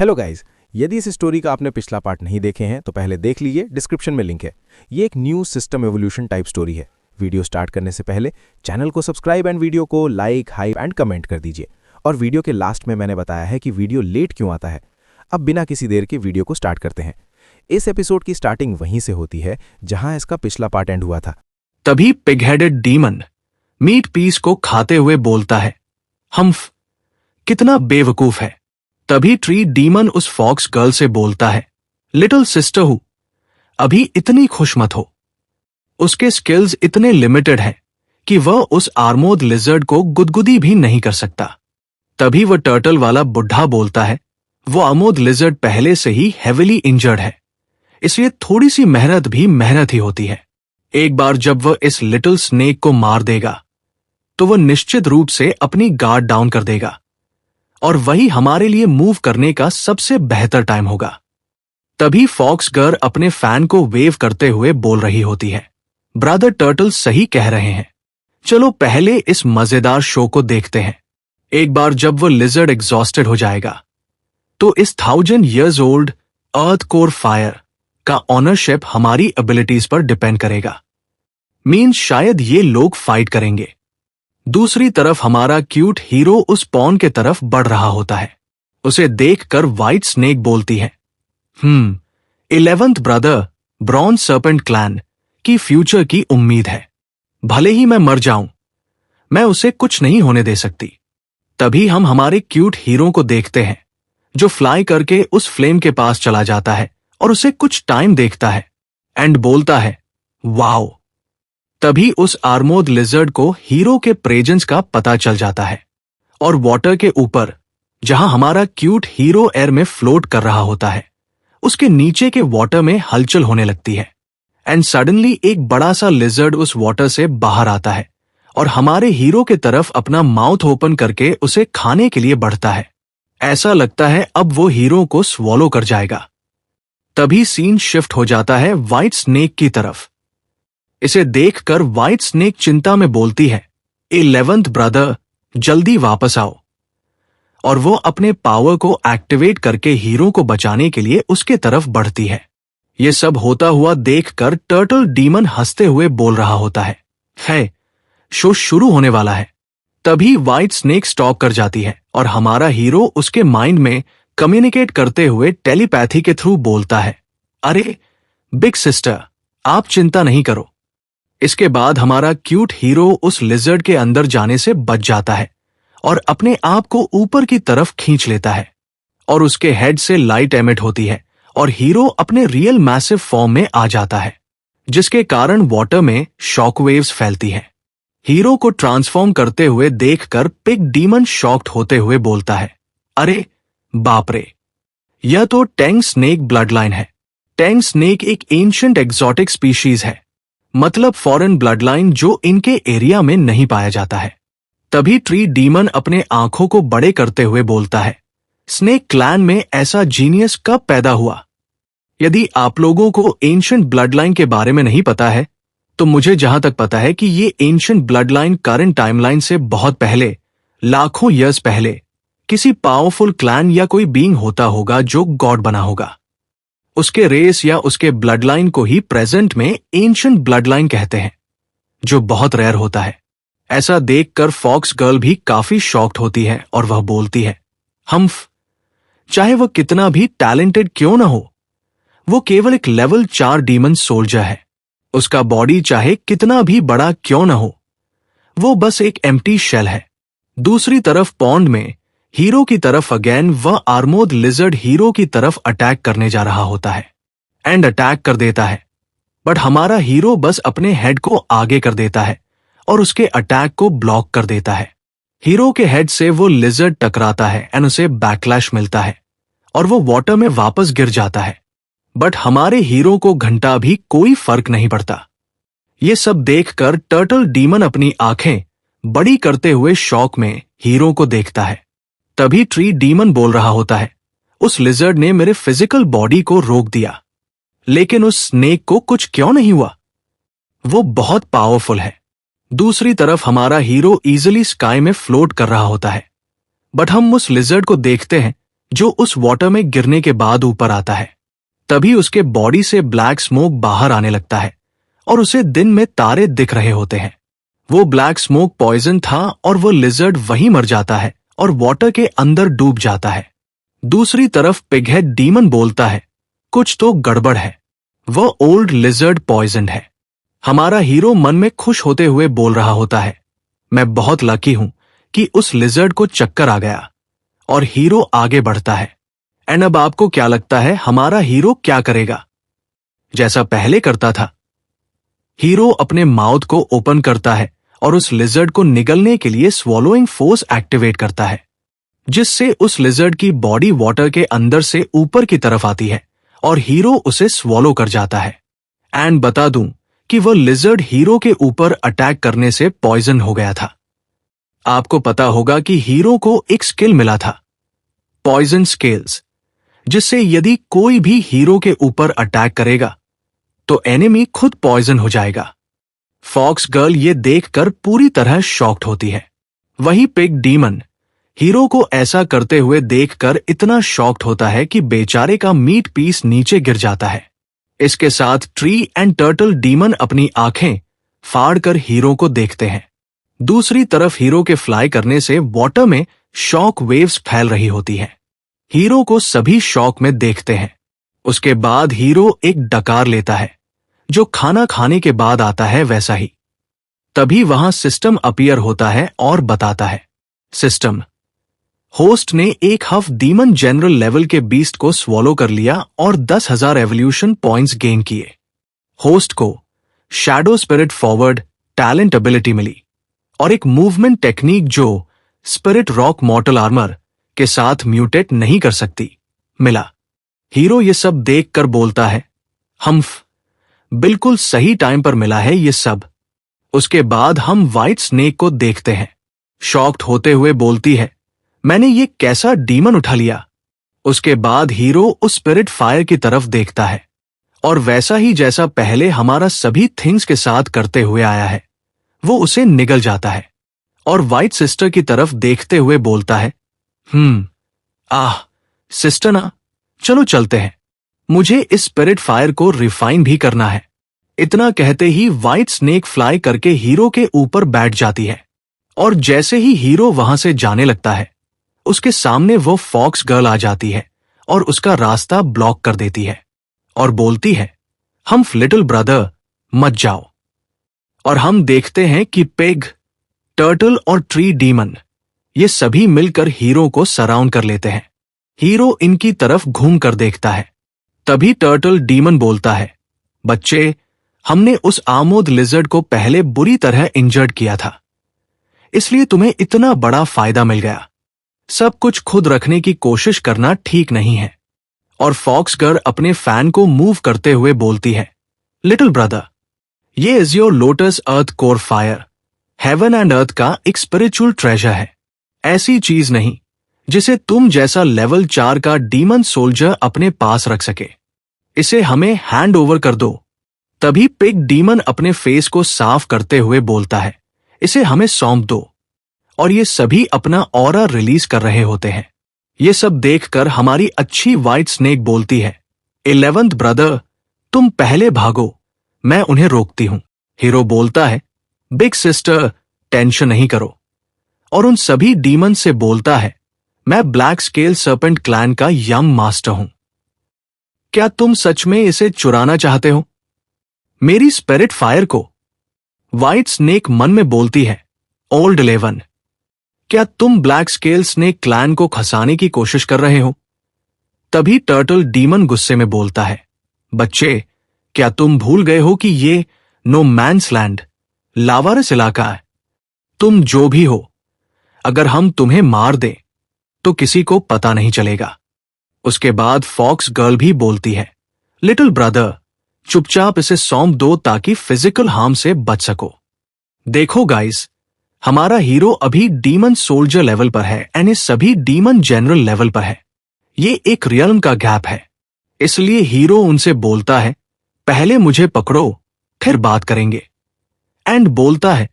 Hello guys, यदि इस story का आपने पिछला पार्ट नहीं देखे हैं तो पहले देख लीजिए, डिस्क्रिप्शन में लिंक है। ये एक new system evolution type story है। वीडियो स्टार्ट करने से पहले चैनल को सब्सक्राइब एंड वीडियो को लाइक, हाइप एंड कमेंट कर दीजिए। और वीडियो के लास्ट में मैंने बताया है कि वीडियो लेट क्यों आता है। अब बिना किसी देर के वीडियो को स्टार्ट करते हैं। इस एपिसोड की स्टार्टिंग वहीं से होती है जहां इसका पिछला पार्ट एंड हुआ था। तभी pig headed demon meat piece को खाते हुए बोलता है, हम्फ, कितना बेवकूफ है। तभी ट्री डीमन उस फॉक्स गर्ल से बोलता है, लिटिल सिस्टर हूं, अभी इतनी खुश मत हो। उसके स्किल्स इतने लिमिटेड हैं कि वह उस आर्मोर्ड लिजर्ड को गुदगुदी भी नहीं कर सकता। तभी वह टर्टल वाला बुढ़ा बोलता है, वो आर्मोर्ड लिजर्ड पहले से ही हेविली इंजर्ड है, इसलिए थोड़ी सी मेहनत भी मेहनत ही होती है। एक बार जब वह इस लिटिल स्नेक को मार देगा तो वह निश्चित रूप से अपनी गार्ड डाउन कर देगा, और वही हमारे लिए मूव करने का सबसे बेहतर टाइम होगा। तभी फॉक्स गर्ल अपने फैन को वेव करते हुए बोल रही होती है, ब्रदर टर्टल सही कह रहे हैं, चलो पहले इस मजेदार शो को देखते हैं। एक बार जब वो लिजर्ड एग्जॉस्टेड हो जाएगा तो इस 1000 years old earth core fire का ऑनरशिप हमारी एबिलिटीज पर डिपेंड करेगा। मीन्स शायद ये लोग फाइट करेंगे। दूसरी तरफ हमारा क्यूट हीरो उस पॉन के तरफ बढ़ रहा होता है। उसे देखकर व्हाइट स्नेक बोलती है, 11th brother bronze serpent clan की फ्यूचर की उम्मीद है। भले ही मैं मर जाऊं, मैं उसे कुछ नहीं होने दे सकती। तभी हम हमारे क्यूट हीरो को देखते हैं जो फ्लाई करके उस फ्लेम के पास चला जाता है और उसे कुछ टाइम देखता है एंड बोलता है, वाओ। तभी उस आर्मोर्ड लिजर्ड को हीरो के प्रेजेंस का पता चल जाता है और वाटर के ऊपर, जहां हमारा क्यूट हीरो एयर में फ्लोट कर रहा होता है, उसके नीचे के वाटर में हलचल होने लगती है एंड सडनली एक बड़ा सा लिजर्ड उस वाटर से बाहर आता है और हमारे हीरो के तरफ अपना माउथ ओपन करके उसे खाने के लिए बढ़ता है। ऐसा लगता है अब वो हीरो को स्वॉलो कर जाएगा। तभी सीन शिफ्ट हो जाता है व्हाइट स्नेक की तरफ। इसे देखकर व्हाइट स्नेक चिंता में बोलती है, 11th ब्रदर जल्दी वापस आओ। और वो अपने पावर को एक्टिवेट करके हीरो को बचाने के लिए उसके तरफ बढ़ती है। ये सब होता हुआ देखकर टर्टल डीमन हंसते हुए बोल रहा होता है, शो शुरू होने वाला है। तभी व्हाइट स्नेक स्टॉप कर जाती है और हमारा हीरो उसके माइंड में कम्युनिकेट करते हुए टेलीपैथी के थ्रू बोलता है, अरे बिग सिस्टर, आप चिंता नहीं करो। इसके बाद हमारा क्यूट हीरो उस लिजर्ड के अंदर जाने से बच जाता है और अपने आप को ऊपर की तरफ खींच लेता है और उसके हेड से लाइट एमिट होती है और हीरो अपने रियल मैसिव फॉर्म में आ जाता है, जिसके कारण वाटर में शॉकवेव्स फैलती हैं। हीरो को ट्रांसफॉर्म करते हुए देखकर पिग डीमन शॉक्ड होते हुए बोलता है, अरे बाप रे, यह तो टैंग स्नेक ब्लड लाइन है। टैंग स्नेक एक एंशिएंट एक्सोटिक स्पीशीज है, मतलब फॉरेन ब्लड लाइन जो इनके एरिया में नहीं पाया जाता है। तभी ट्री डीमन अपने आंखों को बड़े करते हुए बोलता है, स्नेक क्लैन में ऐसा जीनियस कब पैदा हुआ? यदि आप लोगों को एंशिएंट ब्लड लाइन के बारे में नहीं पता है तो मुझे जहां तक पता है कि ये ancient blood line current timeline से बहुत पहले, लाखों ईयर्स पहले, किसी पावरफुल क्लैन या कोई बीइंग होता होगा जो गॉड बना होगा। उसके रेस या उसके ब्लड लाइन को ही प्रेजेंट में एंशिएंट ब्लड लाइन कहते हैं, जो बहुत रेयर होता है। ऐसा देखकर फॉक्स गर्ल भी काफी शॉक्ड होती है और वह बोलती है, हम्फ, चाहे वह कितना भी टैलेंटेड क्यों ना हो, वो केवल एक लेवल 4 डीमन सोल्जर है। उसका बॉडी चाहे कितना भी बड़ा क्यों ना हो, वो बस एक एम्प्टी शेल है। दूसरी तरफ पॉन्ड में हीरो की तरफ अगेन वह आर्मोर्ड लिजर्ड हीरो की तरफ अटैक करने जा रहा होता है एंड अटैक कर देता है, बट हमारा हीरो बस अपने हेड को आगे कर देता है और उसके अटैक को ब्लॉक कर देता है। हीरो के हेड से वो लिजर्ड टकराता है एंड उसे बैकलैश मिलता है और वो वाटर में वापस गिर जाता है, बट हमारे हीरो को घंटा भी कोई फर्क नहीं पड़ता। ये सब देखकर टर्टल डीमन अपनी आंखें बड़ी करते हुए शॉक में हीरो को देखता है। तभी ट्री डीमन बोल रहा होता है, उस लिजर्ड ने मेरे फिजिकल बॉडी को रोक दिया, लेकिन उस स्नेक को कुछ क्यों नहीं हुआ? वो बहुत पावरफुल है। दूसरी तरफ हमारा हीरो इजीली स्काई में फ्लोट कर रहा होता है, बट हम उस लिजर्ड को देखते हैं जो उस वाटर में गिरने के बाद ऊपर आता है। तभी उसके बॉडी से ब्लैक स्मोक बाहर आने लगता है और उसे दिन में तारे दिख रहे होते हैं। वो ब्लैक स्मोक पॉइजन था और वो लिजर्ड वहीं मर जाता है और वाटर के अंदर डूब जाता है। दूसरी तरफ पिगहेड डीमन बोलता है, कुछ तो गड़बड़ है, वह ओल्ड लिजर्ड पॉइजन है। हमारा हीरो मन में खुश होते हुए बोल रहा होता है, मैं बहुत लकी हूं कि उस लिजर्ड को चक्कर आ गया। और हीरो आगे बढ़ता है। एंड अब आपको क्या लगता है हमारा हीरो क्या करेगा? जैसा पहले करता था, हीरो अपने माउथ को ओपन करता है और उस लिजर्ड को निगलने के लिए स्वॉलोइंग फोर्स एक्टिवेट करता है, जिससे उस लिजर्ड की बॉडी वाटर के अंदर से ऊपर की तरफ आती है और हीरो उसे स्वॉलो कर जाता है। एंड बता दूं कि वह लिजर्ड हीरो के ऊपर अटैक करने से पॉइजन हो गया था। आपको पता होगा कि हीरो को एक स्किल मिला था, पॉइजन स्किल्स, जिससे यदि कोई भी हीरो के ऊपर अटैक करेगा तो एनिमी खुद पॉइजन हो जाएगा। फॉक्स गर्ल ये देखकर पूरी तरह शॉक्ड होती है। वही पिग डीमन हीरो को ऐसा करते हुए देखकर इतना शॉक्ड होता है कि बेचारे का मीट पीस नीचे गिर जाता है। इसके साथ ट्री एंड टर्टल डीमन अपनी आंखें फाड़कर हीरो को देखते हैं। दूसरी तरफ हीरो के फ्लाई करने से वाटर में शॉक वेव्स फैल रही होती हैं। हीरो को सभी शॉक में देखते हैं। उसके बाद हीरो एक डकार लेता है, जो खाना खाने के बाद आता है वैसा ही। तभी वहां सिस्टम अपीयर होता है और बताता है, सिस्टम, होस्ट ने एक हाफ डीमन जनरल लेवल के बीस्ट को स्वॉलो कर लिया और 10,000 एवोल्यूशन पॉइंट्स गेन किए। होस्ट को shadow spirit forward talent ability मिली और एक मूवमेंट टेक्निक जो स्पिरिट रॉक मॉर्टल आर्मर के साथ म्यूटेट नहीं कर सकती मिला। हीरो ये सब देखकर बोलता है, हम्फ, बिल्कुल सही टाइम पर मिला है ये सब। उसके बाद हम व्हाइट स्नेक को देखते हैं। शॉक्ड होते हुए बोलती है, मैंने ये कैसा डीमन उठा लिया। उसके बाद हीरो उस स्पिरिट फायर की तरफ देखता है और वैसा ही जैसा पहले हमारा सभी थिंग्स के साथ करते हुए आया है, वो उसे निगल जाता है और व्हाइट सिस्टर की तरफ देखते हुए बोलता है, सिस्टर ना, चलो चलते हैं, मुझे इस स्पिरिट फायर को रिफाइन भी करना है। इतना कहते ही व्हाइट स्नेक फ्लाई करके हीरो के ऊपर बैठ जाती है और जैसे ही हीरो वहां से जाने लगता है, उसके सामने वो फॉक्स गर्ल आ जाती है और उसका रास्ता ब्लॉक कर देती है और बोलती है, हम लिटिल ब्रदर मत जाओ। और हम देखते हैं कि पिग, टर्टल और ट्री डीमन ये सभी मिलकर हीरो को सराउंड कर लेते हैं। हीरो इनकी तरफ घूम कर देखता है। तभी टर्टल डीमन बोलता है, बच्चे, हमने उस आमोद लिजर्ड को पहले बुरी तरह इंजर्ड किया था, इसलिए तुम्हें इतना बड़ा फायदा मिल गया। सब कुछ खुद रखने की कोशिश करना ठीक नहीं है। और फॉक्स गर्ल अपने फैन को मूव करते हुए बोलती है, लिटिल ब्रदर, ये is your lotus earth core fire, heaven and earth का एक स्पिरिचुअल ट्रेजर है। ऐसी चीज नहीं जिसे तुम जैसा लेवल 4 का डीमन सोल्जर अपने पास रख सके। इसे हमें हैंड ओवर कर दो। तभी पिग डीमन अपने फेस को साफ करते हुए बोलता है, इसे हमें सौंप दो। और ये सभी अपना ऑरा रिलीज कर रहे होते हैं। ये सब देखकर हमारी अच्छी व्हाइट स्नेक बोलती है, 11th ब्रदर, तुम पहले भागो, मैं उन्हें रोकती हूं। हीरो बोलता है, बिग सिस्टर, टेंशन नहीं करो। और उन सभी डीमन से बोलता है, मैं ब्लैक स्केल सर्पेंट क्लैन का यंग मास्टर हूं। क्या तुम सच में इसे चुराना चाहते हो, मेरी स्पिरिट फायर को? व्हाइट स्नेक मन में बोलती है, ओल्ड 11, क्या तुम ब्लैक स्केल स्नेक क्लैन को खसाने की कोशिश कर रहे हो? तभी टर्टल डीमन गुस्से में बोलता है, बच्चे, क्या तुम भूल गए हो कि ये नो मैन्स लैंड, लावारिस इलाका है? तुम जो भी हो, अगर हम तुम्हें मार दें तो किसी को पता नहीं चलेगा। उसके बाद फॉक्स गर्ल भी बोलती है, लिटिल ब्रदर, चुपचाप इसे सौंप दो ताकि फिजिकल हार्म से बच सको। देखो गाइस, हमारा हीरो अभी डीमन सोल्जर लेवल पर है एंड ये सभी डीमन जनरल लेवल पर है। ये एक रियल्म का गैप है, इसलिए हीरो उनसे बोलता है, पहले मुझे पकड़ो फिर बात करेंगे। एंड बोलता है,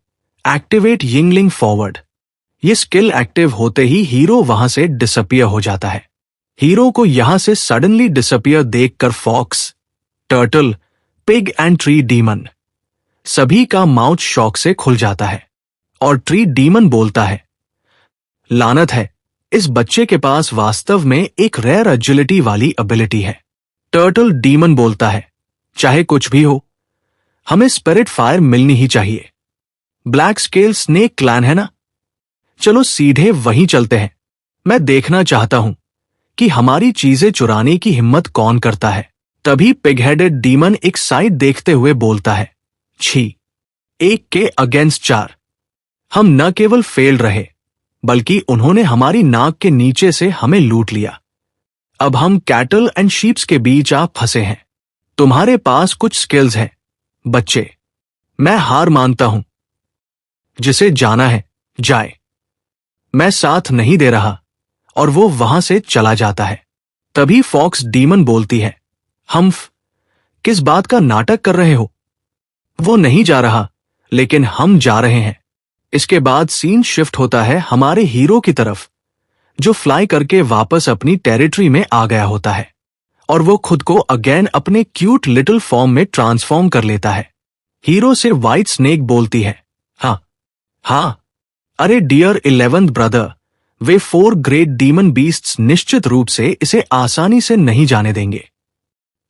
एक्टिवेट यिंगलिंग फॉरवर्ड। ये स्किल एक्टिव होते ही हीरो वहां से डिसअपियर हो जाता है। हीरो को यहां से सडनली डिसअपियर देखकर fox, turtle, pig and tree demon सभी का माउथ शॉक से खुल जाता है और ट्री डीमन बोलता है, लानत है, इस बच्चे के पास वास्तव में एक रेयर एजिलिटी वाली एबिलिटी है। टर्टल डीमन बोलता है, चाहे कुछ भी हो, हमें स्पिरिट फायर मिलनी ही चाहिए। ब्लैक स्केल स्नेक क्लैन है ना, चलो सीधे वहीं चलते हैं। मैं देखना चाहता हूं कि हमारी चीजें चुराने की हिम्मत कौन करता है। तभी पिग हेडेड डीमन एक साइड देखते हुए बोलता है, छी, 1 के अगेंस्ट 4। हम न केवल फेल रहे बल्कि उन्होंने हमारी नाक के नीचे से हमें लूट लिया। अब हम कैटल एंड शीप्स के बीच आप फंसे हैं। तुम्हारे पास कुछ स्किल्स हैं बच्चे, मैं हार मानता हूं। जिसे जाना है जाए, मैं साथ नहीं दे रहा, और वो वहां से चला जाता है। तभी फॉक्स डीमन बोलती है, हम्फ, किस बात का नाटक कर रहे हो? वो नहीं जा रहा, लेकिन हम जा रहे हैं। इसके बाद सीन शिफ्ट होता है हमारे हीरो की तरफ, जो फ्लाई करके वापस अपनी टेरिटरी में आ गया होता है और वो खुद को अगेन अपने क्यूट लिटिल फॉर्म में ट्रांसफॉर्म कर लेता है। हीरो से व्हाइट स्नेक बोलती है, हाँ, अरे डियर 11th ब्रदर, वे 4 ग्रेट डीमन बीस्ट्स निश्चित रूप से इसे आसानी से नहीं जाने देंगे।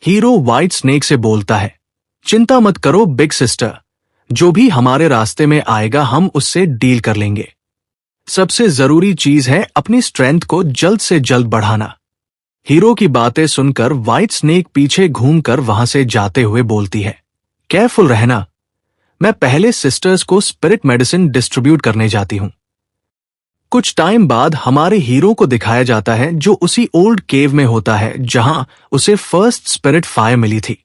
हीरो व्हाइट स्नेक से बोलता है, चिंता मत करो बिग सिस्टर, जो भी हमारे रास्ते में आएगा हम उससे डील कर लेंगे। सबसे जरूरी चीज है अपनी स्ट्रेंथ को जल्द से जल्द बढ़ाना। हीरो की बातें सुनकर व्हाइट स्नेक पीछे घूमकर वहां से जाते हुए बोलती है, केयरफुल रहना, मैं पहले सिस्टर्स को स्पिरिट मेडिसिन डिस्ट्रीब्यूट करने जाती हूं। कुछ टाइम बाद हमारे हीरो को दिखाया जाता है जो उसी ओल्ड केव में होता है जहां उसे फर्स्ट स्पिरिट फायर मिली थी।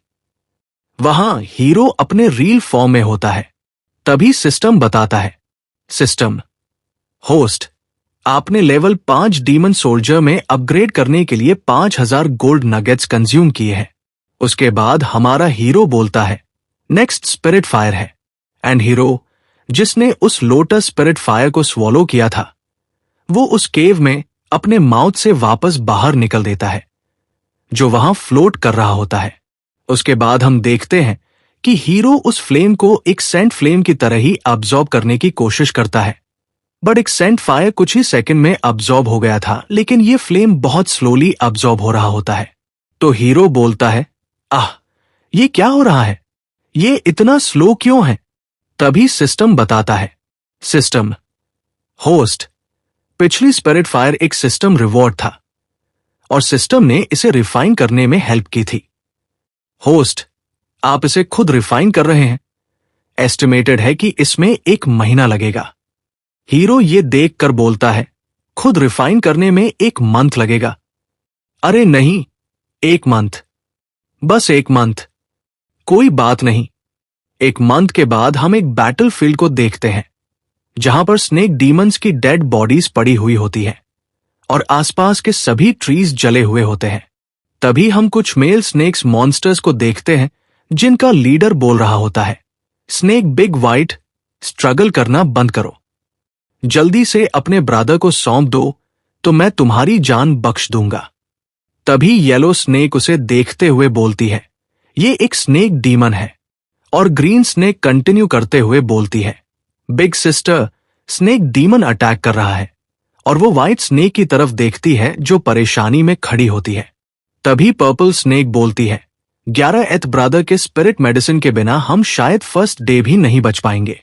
वहां हीरो अपने रियल फॉर्म में होता है। तभी सिस्टम बताता है, सिस्टम, होस्ट, आपने लेवल 5 डीमन सोल्जर में अपग्रेड करने के लिए 5000 गोल्ड नगेट्स कंज्यूम किए हैं। उसके बाद हमारा हीरो बोलता है, नेक्स्ट स्पिरिट फायर है। एंड हीरो, जिसने उस लोटस स्पिरिट फायर को स्वॉलो किया था, वो उस केव में अपने माउथ से वापस बाहर निकल देता है, जो वहां फ्लोट कर रहा होता है। उसके बाद हम देखते हैं कि हीरो उस फ्लेम को एक सेंट फ्लेम की तरह ही अब्सॉर्ब करने की कोशिश करता है, बट एक सेंट फायर कुछ ही सेकंड में अब्सॉर्ब हो गया था, लेकिन ये फ्लेम बहुत स्लोली अब्सॉर्ब हो रहा होता है। तो हीरो बोलता है, ये क्या हो रहा है, ये इतना स्लो क्यों है? तभी सिस्टम बताता है, सिस्टम, होस्ट, पिछली स्पिरिट फायर एक सिस्टम रिवॉर्ड था और सिस्टम ने इसे रिफाइन करने में हेल्प की थी। होस्ट, आप इसे खुद रिफाइन कर रहे हैं, एस्टिमेटेड है कि इसमें 1 महीना लगेगा। हीरो ये देखकर बोलता है, खुद रिफाइन करने में 1 मंथ लगेगा। अरे नहीं, 1 मंथ, बस 1 मंथ, कोई बात नहीं। 1 मंथ के बाद हम एक बैटलफील्ड को देखते हैं जहां पर स्नेक डीमंस की डेड बॉडीज पड़ी हुई होती है और आसपास के सभी ट्रीज जले हुए होते हैं। तभी हम कुछ मेल स्नेक्स मॉन्स्टर्स को देखते हैं जिनका लीडर बोल रहा होता है, स्नेक बिग वाइट, स्ट्रगल करना बंद करो, जल्दी से अपने ब्रदर को सौंप दो तो मैं तुम्हारी जान बख्श दूंगा। तभी येलो स्नेक उसे देखते हुए बोलती है, ये एक स्नेक डीमन है। और ग्रीन स्नेक कंटिन्यू करते हुए बोलती है, big sister, snake demon attack कर रहा है। और वो व्हाइट स्नेक की तरफ देखती है जो परेशानी में खड़ी होती है। तभी पर्पल स्नेक बोलती है, 11th ब्रदर के स्पिरिट मेडिसिन के बिना हम शायद फर्स्ट डे भी नहीं बच पाएंगे।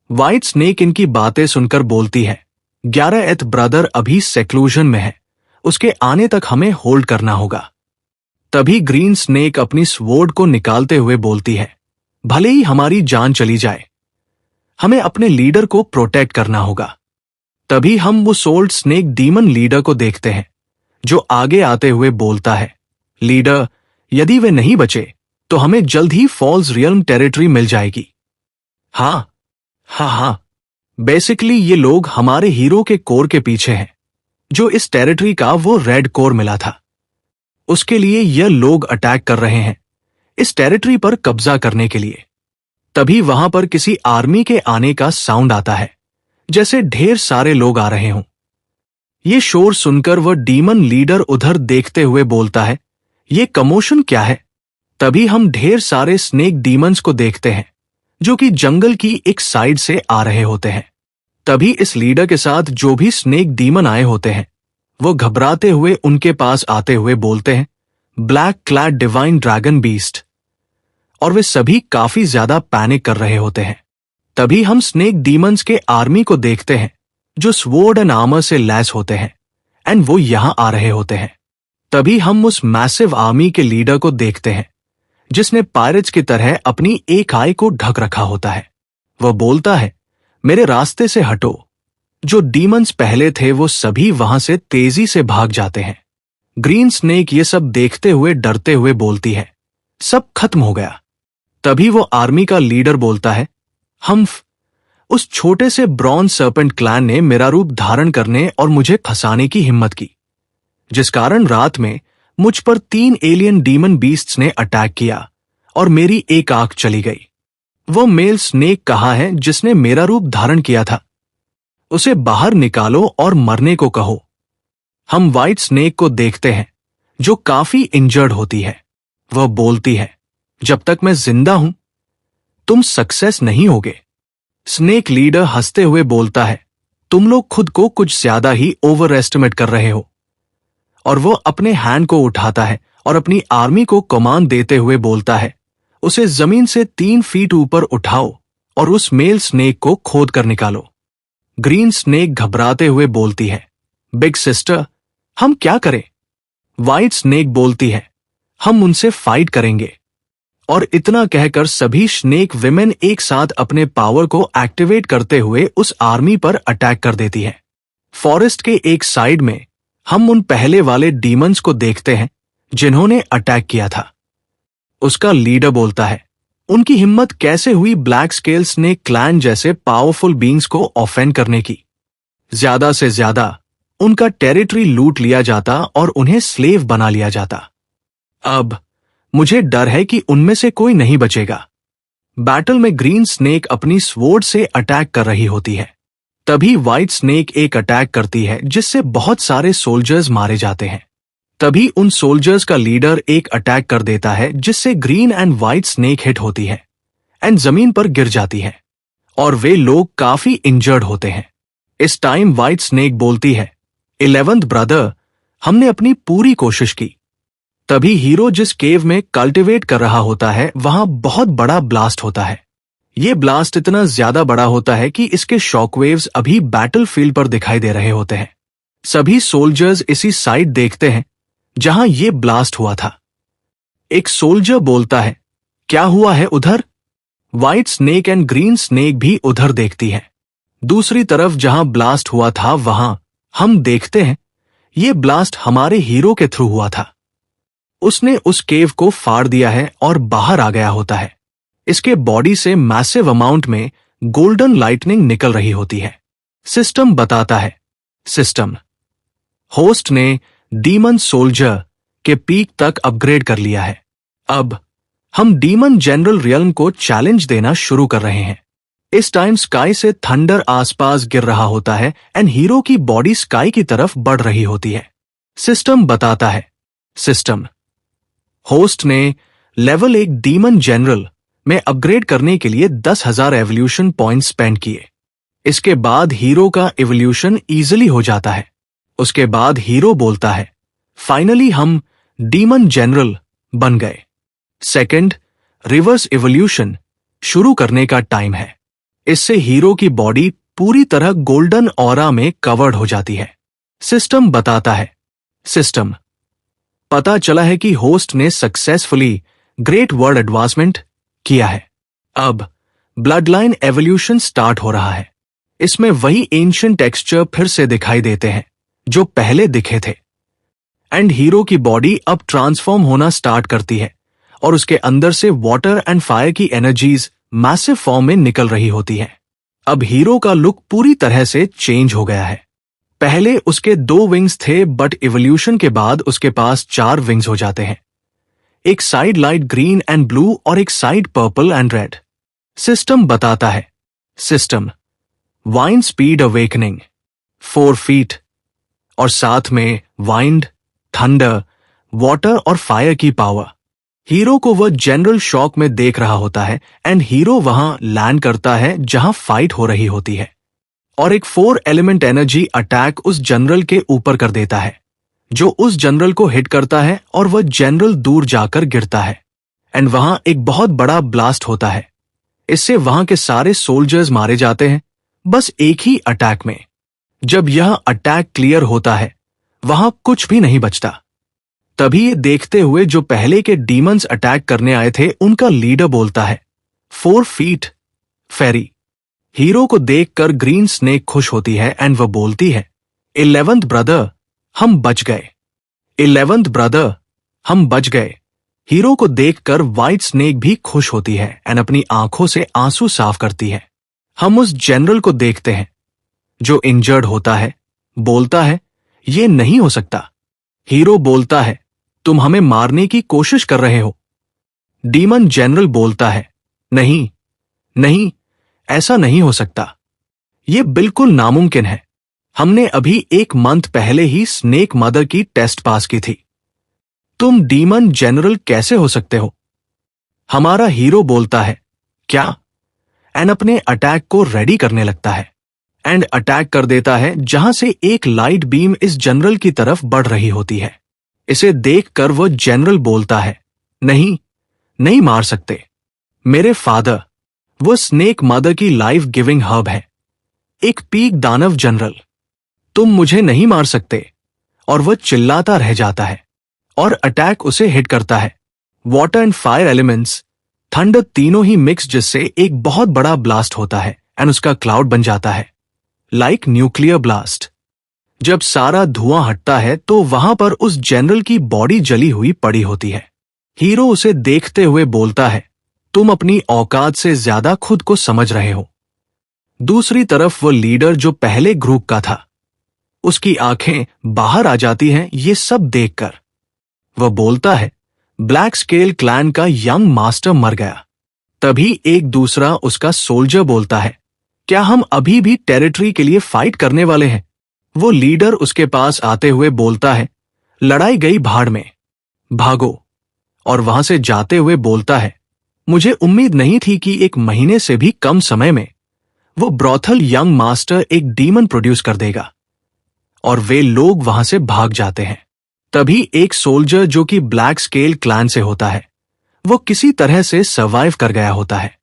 व्हाइट स्नेक इनकी बातें सुनकर बोलती है, 11th ब्रदर अभी सेक्लूजन में है, उसके आने तक हमें होल्ड करना होगा। तभी ग्रीन स्नेक अपनी स्वॉर्ड को निकालते हुए बोलती है, भले ही हमारी जान चली जाए, हमें अपने लीडर को प्रोटेक्ट करना होगा। तभी हम वो सोल्ड स्नेक डीमन लीडर को देखते हैं जो आगे आते हुए बोलता है, लीडर, यदि वे नहीं बचे तो हमें जल्द ही फॉल्स रियल्म टेरिटरी मिल जाएगी। हाँ, बेसिकली ये लोग हमारे हीरो के कोर के पीछे हैं, जो इस टेरिटरी का वो रेड कोर मिला था, उसके लिए यह लोग अटैक कर रहे हैं इस टेरिटरी पर कब्जा करने के लिए। तभी वहां पर किसी आर्मी के आने का साउंड आता है, जैसे ढेर सारे लोग आ रहे हों। ये शोर सुनकर वह डीमन लीडर उधर देखते हुए बोलता है, ये कमोशन क्या है? तभी हम ढेर सारे स्नेक डीमंस को देखते हैं जो कि जंगल की एक साइड से आ रहे होते हैं। तभी इस लीडर के साथ जो भी स्नेक डीमन आए होते हैं वो घबराते हुए उनके पास आते हुए बोलते हैं, black clad divine dragon beast. और वे सभी काफी ज्यादा पैनिक कर रहे होते हैं। तभी हम स्नेक डीमंस के आर्मी को देखते हैं जो स्वॉर्ड एंड आर्मर से लैस होते हैं एंड वो यहां आ रहे होते हैं। तभी हम उस मैसिव आर्मी के लीडर को देखते हैं जिसने पायरेट्स की तरह अपनी एक आई को ढक रखा होता है। वह बोलता है, मेरे रास्ते से हटो। जो डीमंस पहले थे वो सभी वहां से तेजी से भाग जाते हैं। ग्रीन स्नेक ये सब देखते हुए डरते हुए बोलती है, सब खत्म हो गया। तभी वो आर्मी का लीडर बोलता है, हम्फ, उस छोटे से ब्रॉन्ज सर्पेंट क्लैन ने मेरा रूप धारण करने और मुझे फंसाने की हिम्मत की, जिस कारण रात में मुझ पर 3 एलियन डीमन बीस्ट्स ने अटैक किया और मेरी एक आंख चली गई। वो मेल स्नेक कहाँ है जिसने मेरा रूप धारण किया था? उसे बाहर निकालो और मरने को कहो। हम व्हाइट स्नेक को देखते हैं जो काफी इंजर्ड होती है। वह बोलती है, जब तक मैं जिंदा हूं तुम सक्सेस नहीं होगे। स्नेक लीडर हंसते हुए बोलता है, तुम लोग खुद को कुछ ज्यादा ही ओवर एस्टिमेट कर रहे हो। और वो अपने हैंड को उठाता है और अपनी आर्मी को कमांड देते हुए बोलता है, उसे जमीन से 3 फीट ऊपर उठाओ और उस मेल स्नेक को खोद कर निकालो। ग्रीन स्नेक घबराते हुए बोलती है, बिग सिस्टर, हम क्या करें? व्हाइट स्नेक बोलती है, हम उनसे फाइट करेंगे। और इतना कहकर सभी स्नेक विमेन एक साथ अपने पावर को एक्टिवेट करते हुए उस आर्मी पर अटैक कर देती है। फॉरेस्ट के एक साइड में हम उन पहले वाले डीमंस को देखते हैं जिन्होंने अटैक किया था। उसका लीडर बोलता है, उनकी हिम्मत कैसे हुई ब्लैक स्केल स्नेक क्लैन जैसे पावरफुल बींग्स को ऑफेंड करने की? ज्यादा से ज्यादा उनका टेरिटरी लूट लिया जाता और उन्हें स्लेव बना लिया जाता। अब मुझे डर है कि उनमें से कोई नहीं बचेगा। बैटल में ग्रीन स्नेक अपनी स्वॉर्ड से अटैक कर रही होती है। तभी व्हाइट स्नेक एक अटैक करती है जिससे बहुत सारे सोल्जर्स मारे जाते हैं। तभी उन सोल्जर्स का लीडर एक अटैक कर देता है जिससे green and white snake hit होती है एंड जमीन पर गिर जाती है और वे लोग काफी इंजर्ड होते हैं। इस टाइम व्हाइट स्नेक बोलती है, 11th ब्रदर, हमने अपनी पूरी कोशिश की। तभी हीरो जिस केव में कल्टिवेट कर रहा होता है वहां बहुत बड़ा ब्लास्ट होता है। ये ब्लास्ट इतना ज्यादा बड़ा होता है कि इसके शॉकवेव्स अभी बैटलफील्ड पर दिखाई दे रहे होते हैं। सभी सोल्जर्स इसी साइड देखते हैं जहां ये ब्लास्ट हुआ था। एक सोल्जर बोलता है, क्या हुआ है उधर? White snake and green snake भी उधर देखती है। दूसरी तरफ जहां ब्लास्ट हुआ था वहां हम देखते हैं ये ब्लास्ट हमारे हीरो के थ्रू हुआ था। उसने उस केव को फाड़ दिया है और बाहर आ गया होता है। इसके बॉडी से मैसिव अमाउंट में गोल्डन लाइटनिंग निकल रही होती है। सिस्टम बताता है, सिस्टम होस्ट ने डीमन सोल्जर के पीक तक अपग्रेड कर लिया है। अब हम डीमन जनरल रियल्म को चैलेंज देना शुरू कर रहे हैं। इस टाइम स्काई से थंडर आसपास गिर रहा होता है एंड हीरो की बॉडी स्काई की तरफ बढ़ रही होती है। सिस्टम बताता है, सिस्टम होस्ट ने लेवल 1 डीमन जनरल में अपग्रेड करने के लिए 10,000 एवोल्यूशन पॉइंट्स स्पेंड किए। इसके बाद हीरो का एवोल्यूशन इजीली हो जाता है। उसके बाद हीरो बोलता है, फाइनली हम डीमन जनरल बन गए। सेकंड, रिवर्स एवोल्यूशन शुरू करने का टाइम है। इससे हीरो की बॉडी पूरी तरह गोल्डन ऑरा में कवर्ड हो जाती है। सिस्टम बताता है, सिस्टम पता चला है कि होस्ट ने सक्सेसफुली ग्रेट वर्ड एडवांसमेंट किया है। अब ब्लड लाइन एवोल्यूशन स्टार्ट हो रहा है। इसमें वही एंशिएंट टेक्सचर फिर से दिखाई देते हैं जो पहले दिखे थे एंड हीरो की बॉडी अब ट्रांसफॉर्म होना स्टार्ट करती है और उसके अंदर से वाटर एंड फायर की एनर्जीज मैसिव फॉर्म में निकल रही होती है। अब हीरो का लुक पूरी तरह से चेंज हो गया है। पहले उसके 2 विंग्स थे बट इवोल्यूशन के बाद उसके पास 4 विंग्स हो जाते हैं। एक side light green and blue और एक side purple and red. System बताता है, system wine speed awakening 4 feet और साथ में वाइंड, थंडर, वाटर और फायर की पावर। हीरो को वह जनरल शॉक में देख रहा होता है एंड हीरो वहां लैंड करता है जहां फाइट हो रही होती है और एक 4 एलिमेंट एनर्जी अटैक उस जनरल के ऊपर कर देता है, जो उस जनरल को हिट करता है और वह जनरल दूर जाकर गिरता है एंड वहां एक बहुत बड़ा ब्लास्ट होता है। इससे वहां के सारे सोल्जर्स मारे जाते हैं बस एक ही अटैक में। जब यह अटैक क्लियर होता है वहां कुछ भी नहीं बचता। तभी ये देखते हुए जो पहले के डीमंस अटैक करने आए थे उनका लीडर बोलता है, 4 फीट फेरी। हीरो को देखकर ग्रीन स्नेक खुश होती है एंड वह बोलती है, 11th ब्रदर, हम बच गए। 11th ब्रदर, हम बच गए। हीरो को देखकर व्हाइट स्नेक भी खुश होती है एंड अपनी आंखों से आंसू साफ करती है। हम उस जनरल को देखते हैं जो इंजर्ड होता है, बोलता है, ये नहीं हो सकता। हीरो बोलता है, तुम हमें मारने की कोशिश कर रहे हो। डीमन जनरल बोलता है, नहीं नहीं, ऐसा नहीं हो सकता, ये बिल्कुल नामुमकिन है। हमने अभी 1 मंथ पहले ही स्नेक मदर की टेस्ट पास की थी। तुम डीमन जनरल कैसे हो सकते हो? हमारा हीरो बोलता है, क्या? एंड अपने अटैक को रेडी करने लगता है एंड अटैक कर देता है जहां से एक लाइट बीम इस जनरल की तरफ बढ़ रही होती है। इसे देखकर वह जनरल बोलता है, नहीं नहीं मार सकते। मेरे फादर, वो स्नेक मदर की लाइफ गिविंग हर्ब है, एक पीक दानव जनरल, तुम मुझे नहीं मार सकते। और वह चिल्लाता रह जाता है और अटैक उसे हिट करता है। Water and fire elements, thunder तीनों ही मिक्स, जिससे एक बहुत बड़ा ब्लास्ट होता है एंड उसका क्लाउड बन जाता है, लाइक न्यूक्लियर ब्लास्ट। जब सारा धुआं हटता है तो वहां पर उस जनरल की बॉडी जली हुई पड़ी होती है। हीरो उसे देखते हुए बोलता है, तुम अपनी औकात से ज्यादा खुद को समझ रहे हो। दूसरी तरफ वो लीडर जो पहले ग्रुप का था, उसकी आंखें बाहर आ जाती हैं ये सब देखकर। वह बोलता है, ब्लैक स्केल क्लैन का यंग मास्टर मर गया। तभी एक दूसरा उसका सोल्जर बोलता है, क्या हम अभी भी टेरिटरी के लिए फाइट करने वाले हैं? वो लीडर उसके पास आते हुए बोलता है, लड़ाई गई भाड़ में, भागो। और वहां से जाते हुए बोलता है, मुझे उम्मीद नहीं थी कि 1 महीने से भी कम समय में वो ब्रॉथल यंग मास्टर एक डीमन प्रोड्यूस कर देगा। और वे लोग वहां से भाग जाते हैं। तभी एक सोल्जर जो कि ब्लैक स्केल क्लैन से होता है, वो किसी तरह से सर्वाइव कर गया होता है।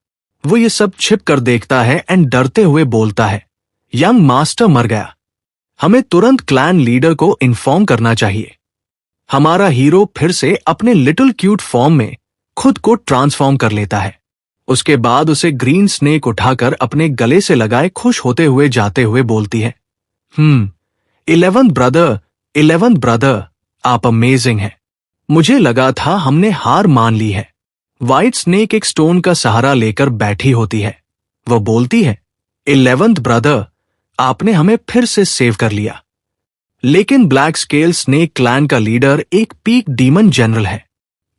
वो ये सब छिप कर देखता है एंड डरते हुए बोलता है, यंग मास्टर मर गया, हमें तुरंत क्लैन लीडर को इन्फॉर्म करना चाहिए। हमारा हीरो फिर से अपने लिटिल क्यूट फॉर्म में खुद को ट्रांसफॉर्म कर लेता है। उसके बाद उसे ग्रीन स्नेक उठाकर अपने गले से लगाए खुश होते हुए जाते हुए बोलती है, 11th ब्रदर, 11th ब्रदर, आप अमेजिंग हैं। मुझे लगा था हमने हार मान ली है। व्हाइट स्नेक एक स्टोन का सहारा लेकर बैठी होती है। वह बोलती है, 11th ब्रदर, आपने हमें फिर से सेव कर लिया। लेकिन ब्लैक स्केल स्नेक क्लैन का लीडर एक पीक डीमन जनरल है।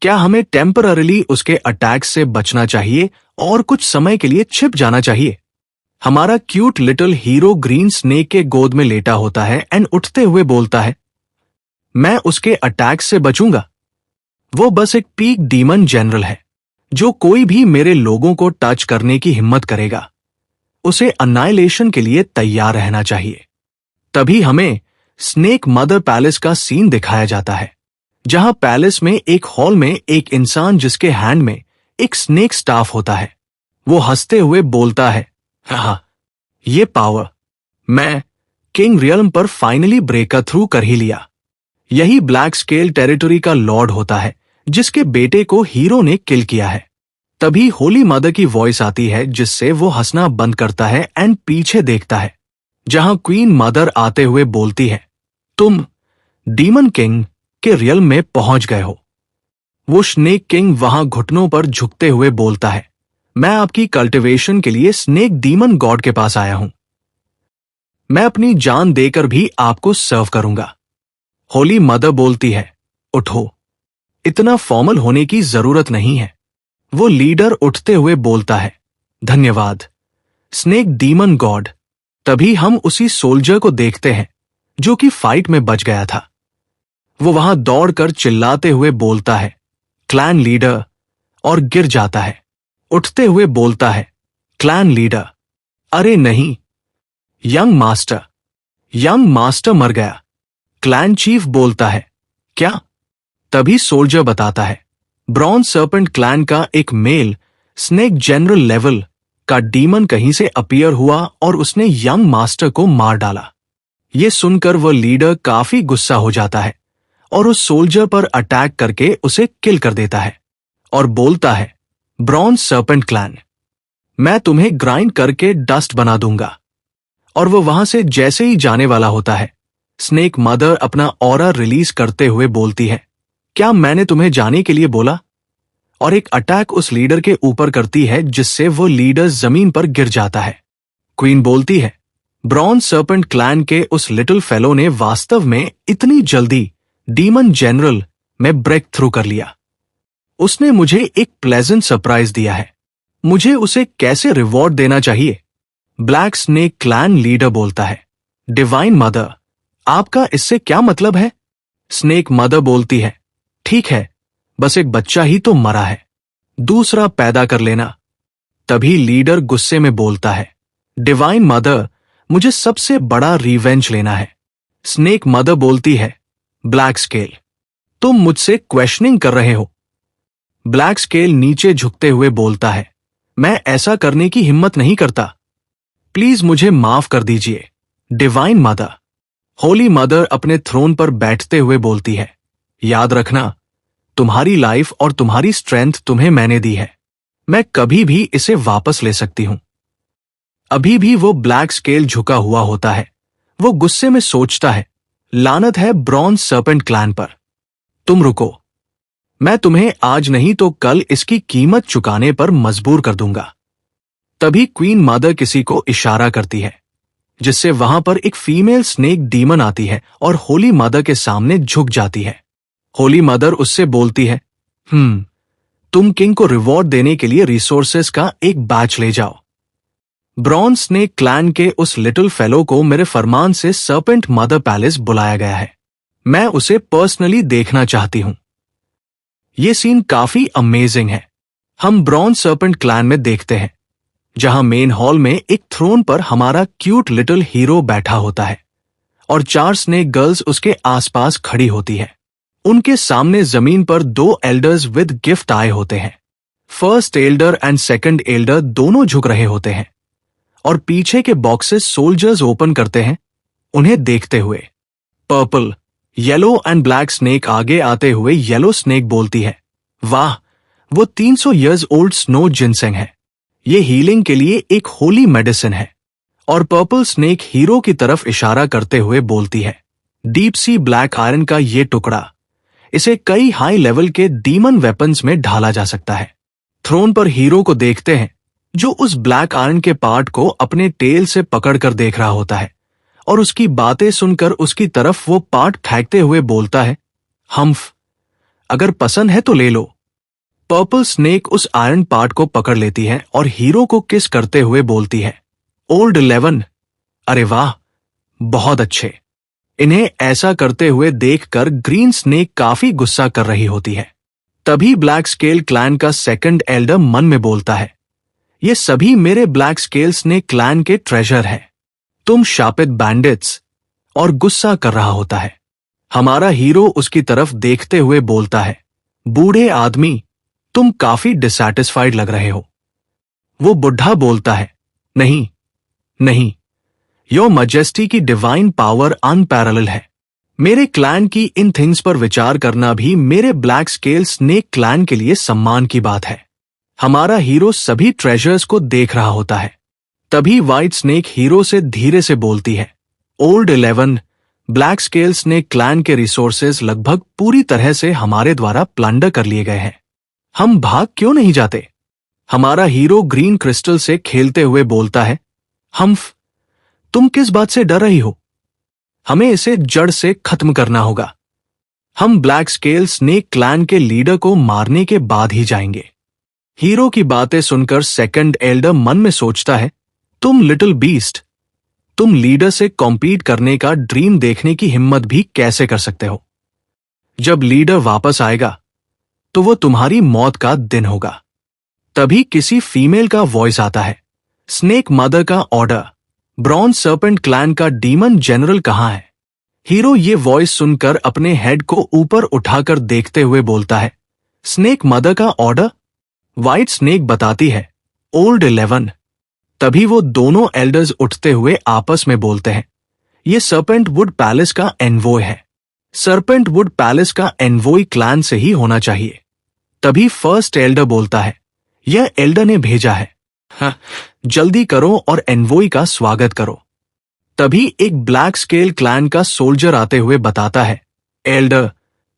क्या हमें टेम्पररीली उसके अटैक से बचना चाहिए और कुछ समय के लिए छिप जाना चाहिए? हमारा cute little hero green snake के गोद में लेटा होता है एंड उठते हुए बोलता है, मैं उसके अटैक से बचूंगा। वो बस एक पीक डीमन जनरल है, जो कोई भी मेरे लोगों को टच करने की हिम्मत करेगा, उसे अन्नाइलेशन के लिए तैयार रहना चाहिए। तभी हमें स्नेक मदर पैलेस का सीन दिखाया जाता है, जहां पैलेस में एक हॉल में एक इंसान जिसके हैंड में एक स्नेक स्टाफ होता है, वो हंसते हुए बोलता है, हाँ, ये पावर मैं किंग रियल्म पर फाइनली ब्रेक थ्रू कर ही लिया। यही ब्लैक स्केल टेरिटरी का लॉर्ड होता है जिसके बेटे को हीरो ने किल किया है। तभी होली मदर की वॉइस आती है जिससे वो हंसना बंद करता है एंड पीछे देखता है, जहां क्वीन मदर आते हुए बोलती है, तुम डीमन किंग के रियल में पहुंच गए हो। वो स्नेक किंग वहां घुटनों पर झुकते हुए बोलता है, मैं आपकी कल्टिवेशन के लिए स्नेक डीमन गॉड के पास आया हूं। मैं अपनी जान देकर भी आपको सर्व करूंगा। होली मदर बोलती है, उठो, इतना फॉर्मल होने की जरूरत नहीं है। वो लीडर उठते हुए बोलता है, धन्यवाद स्नेक डीमन गॉड। तभी हम उसी सोल्जर को देखते हैं जो कि फाइट में बच गया था। वो वहां दौड़कर चिल्लाते हुए बोलता है, क्लैन लीडर, और गिर जाता है। उठते हुए बोलता है, क्लैन लीडर, अरे नहीं, यंग मास्टर मर गया। क्लैन चीफ बोलता है, क्या? तभी सोल्जर बताता है, ब्रॉन्ज सर्पेंट क्लैन का एक मेल स्नेक जनरल लेवल का डीमन कहीं से अपीयर हुआ और उसने यंग मास्टर को मार डाला। ये सुनकर वह लीडर काफी गुस्सा हो जाता है और उस सोल्जर पर अटैक करके उसे किल कर देता है और बोलता है, ब्रॉन्ज सर्पेंट क्लैन, मैं तुम्हें ग्राइंड करके डस्ट बना दूंगा। और वो वहां से जैसे ही जाने वाला होता है, स्नेक मदर अपना ऑरा रिलीज करते हुए बोलती है, क्या मैंने तुम्हें जाने के लिए बोला? और एक अटैक उस लीडर के ऊपर करती है जिससे वो लीडर जमीन पर गिर जाता है। क्वीन बोलती है, ब्रॉन्ज सर्पेंट क्लैन के उस लिटिल फेलो ने वास्तव में इतनी जल्दी डीमन जनरल में ब्रेक थ्रू कर लिया। उसने मुझे एक प्लेजेंट सरप्राइज दिया है। मुझे उसे कैसे रिवॉर्ड देना चाहिए? ब्लैक स्नेक क्लैन लीडर बोलता है, डिवाइन मदर, आपका इससे क्या मतलब है? स्नेक मदर बोलती है, ठीक है, बस एक बच्चा ही तो मरा है, दूसरा पैदा कर लेना। तभी लीडर गुस्से में बोलता है, डिवाइन मदर, मुझे सबसे बड़ा रिवेंज लेना है। स्नेक मदर बोलती है, ब्लैक स्केल, तुम मुझसे क्वेश्चनिंग कर रहे हो? ब्लैक स्केल नीचे झुकते हुए बोलता है, मैं ऐसा करने की हिम्मत नहीं करता, प्लीज मुझे माफ कर दीजिए डिवाइन मदर। होली मदर अपने थ्रोन पर बैठते हुए बोलती है, याद रखना, तुम्हारी लाइफ और तुम्हारी स्ट्रेंथ तुम्हें मैंने दी है, मैं कभी भी इसे वापस ले सकती हूं। अभी भी वो ब्लैक स्केल झुका हुआ होता है। वो गुस्से में सोचता है, लानत है ब्रॉन्ज सर्पेंट क्लैन पर। तुम रुको, मैं तुम्हें आज नहीं तो कल इसकी कीमत चुकाने पर मजबूर कर दूंगा। तभी क्वीन मदर किसी को इशारा करती है, जिससे वहां पर एक फीमेल स्नेक डीमन आती है और होली मदर के सामने झुक जाती है। होली मदर उससे बोलती है, तुम किंग को रिवॉर्ड देने के लिए रिसोर्सेस का एक बैच ले जाओ। ब्रॉन्ज स्नेक क्लैन के उस लिटिल फेलो को मेरे फरमान से सर्पेंट मदर पैलेस बुलाया गया है। मैं उसे पर्सनली देखना चाहती हूं। यह सीन काफी अमेजिंग है। हम ब्रॉन्ज सर्पेंट क्लैन में देखते हैं, जहां मेन हॉल में एक थ्रोन पर हमारा क्यूट लिटिल हीरो बैठा होता है और 4 स्नेक गर्ल्स उसके आसपास खड़ी होती है। उनके सामने जमीन पर 2 एल्डर्स विद गिफ्ट आए होते हैं। First Elder and second Elder दोनों झुक रहे होते हैं और पीछे के बॉक्सेस सोल्जर्स ओपन करते हैं उन्हें देखते हुए। Purple, yellow and black snake आगे आते हुए येलो स्नेक बोलती है, वाह, वो 300 इयर्स ओल्ड स्नो जिनसेंग है, ये हीलिंग के लिए एक होली मेडिसिन है। और पर्पल स्नेक हीरो की तरफ इशारा करते हुए बोलती है, डीप सी ब्लैक आयरन का ये टुकड़ा, इसे कई हाई लेवल के डीमन वेपन्स में ढाला जा सकता है। थ्रोन पर हीरो को देखते हैं, जो उस ब्लैक आयरन के पार्ट को अपने टेल से पकड़कर देख रहा होता है और उसकी बातें सुनकर उसकी तरफ वो पार्ट फेंकते हुए बोलता है, हम्फ, अगर पसंद है तो ले लो। पर्पल स्नेक उस आयरन पार्ट को पकड़ लेती है और हीरो को किस करते हुए बोलती है, ओल्ड 11, अरे वाह, बहुत अच्छे। इन्हें ऐसा करते हुए देखकर ग्रीन स्नेक काफी गुस्सा कर रही होती है। तभी ब्लैक स्केल क्लैन का सेकंड एल्डर मन में बोलता है, ये सभी मेरे ब्लैक स्केल स्नेक क्लैन के ट्रेजर है, तुम शापित बैंडिट्स, और गुस्सा कर रहा होता है। हमारा हीरो उसकी तरफ देखते हुए बोलता है, बूढ़े आदमी, तुम काफी डिसैटिस्फाइड लग रहे हो। वो बुढ़ा बोलता है, नहीं नहीं, योर मजेस्टी की डिवाइन पावर अनपैरेलल है। मेरे क्लैन की इन थिंग्स पर विचार करना भी मेरे ब्लैक स्केल स्नेक क्लैन के लिए सम्मान की बात है। हमारा हीरो सभी ट्रेजर्स को देख रहा होता है। तभी व्हाइट स्नेक हीरो से धीरे से बोलती है, old 11, black scale snake clan के रिसोर्सेज लगभग पूरी तरह से हमारे द्वारा प्लंडर कर लिए गए हैं, हम भाग क्यों नहीं जाते? हमारा हीरो ग्रीन क्रिस्टल से खेलते हुए बोलता है, हम्फ, तुम किस बात से डर रही हो? हमें इसे जड़ से खत्म करना होगा। हम ब्लैक स्केल स्नेक क्लैन के लीडर को मारने के बाद ही जाएंगे। हीरो की बातें सुनकर सेकंड एल्डर मन में सोचता है, तुम लिटिल बीस्ट, तुम लीडर से कॉम्पीट करने का ड्रीम देखने की हिम्मत भी कैसे कर सकते हो? जब लीडर वापस आएगा तो वो तुम्हारी मौत का दिन होगा। तभी किसी फीमेल का वॉइस आता है, स्नेक मदर का ऑर्डर, ब्रॉन्ज सर्पेंट क्लैन का डीमन जनरल कहां है? हीरो ये वॉइस सुनकर अपने हेड को ऊपर उठाकर देखते हुए बोलता है, स्नेक मदर का ऑर्डर? व्हाइट स्नेक बताती है, ओल्ड 11। तभी वो दोनों एल्डर्स उठते हुए आपस में बोलते हैं, ये सर्पेंट वुड पैलेस का एनवॉय है। सर्पेंट वुड पैलेस का एनवॉय क्लैन से ही होना चाहिए। तभी फर्स्ट एल्डर बोलता है, यह एल्डर ने भेजा है। हाँ, जल्दी करो और एनवॉय का स्वागत करो। तभी एक ब्लैक स्केल क्लैन का सोल्जर आते हुए बताता है, एल्डर,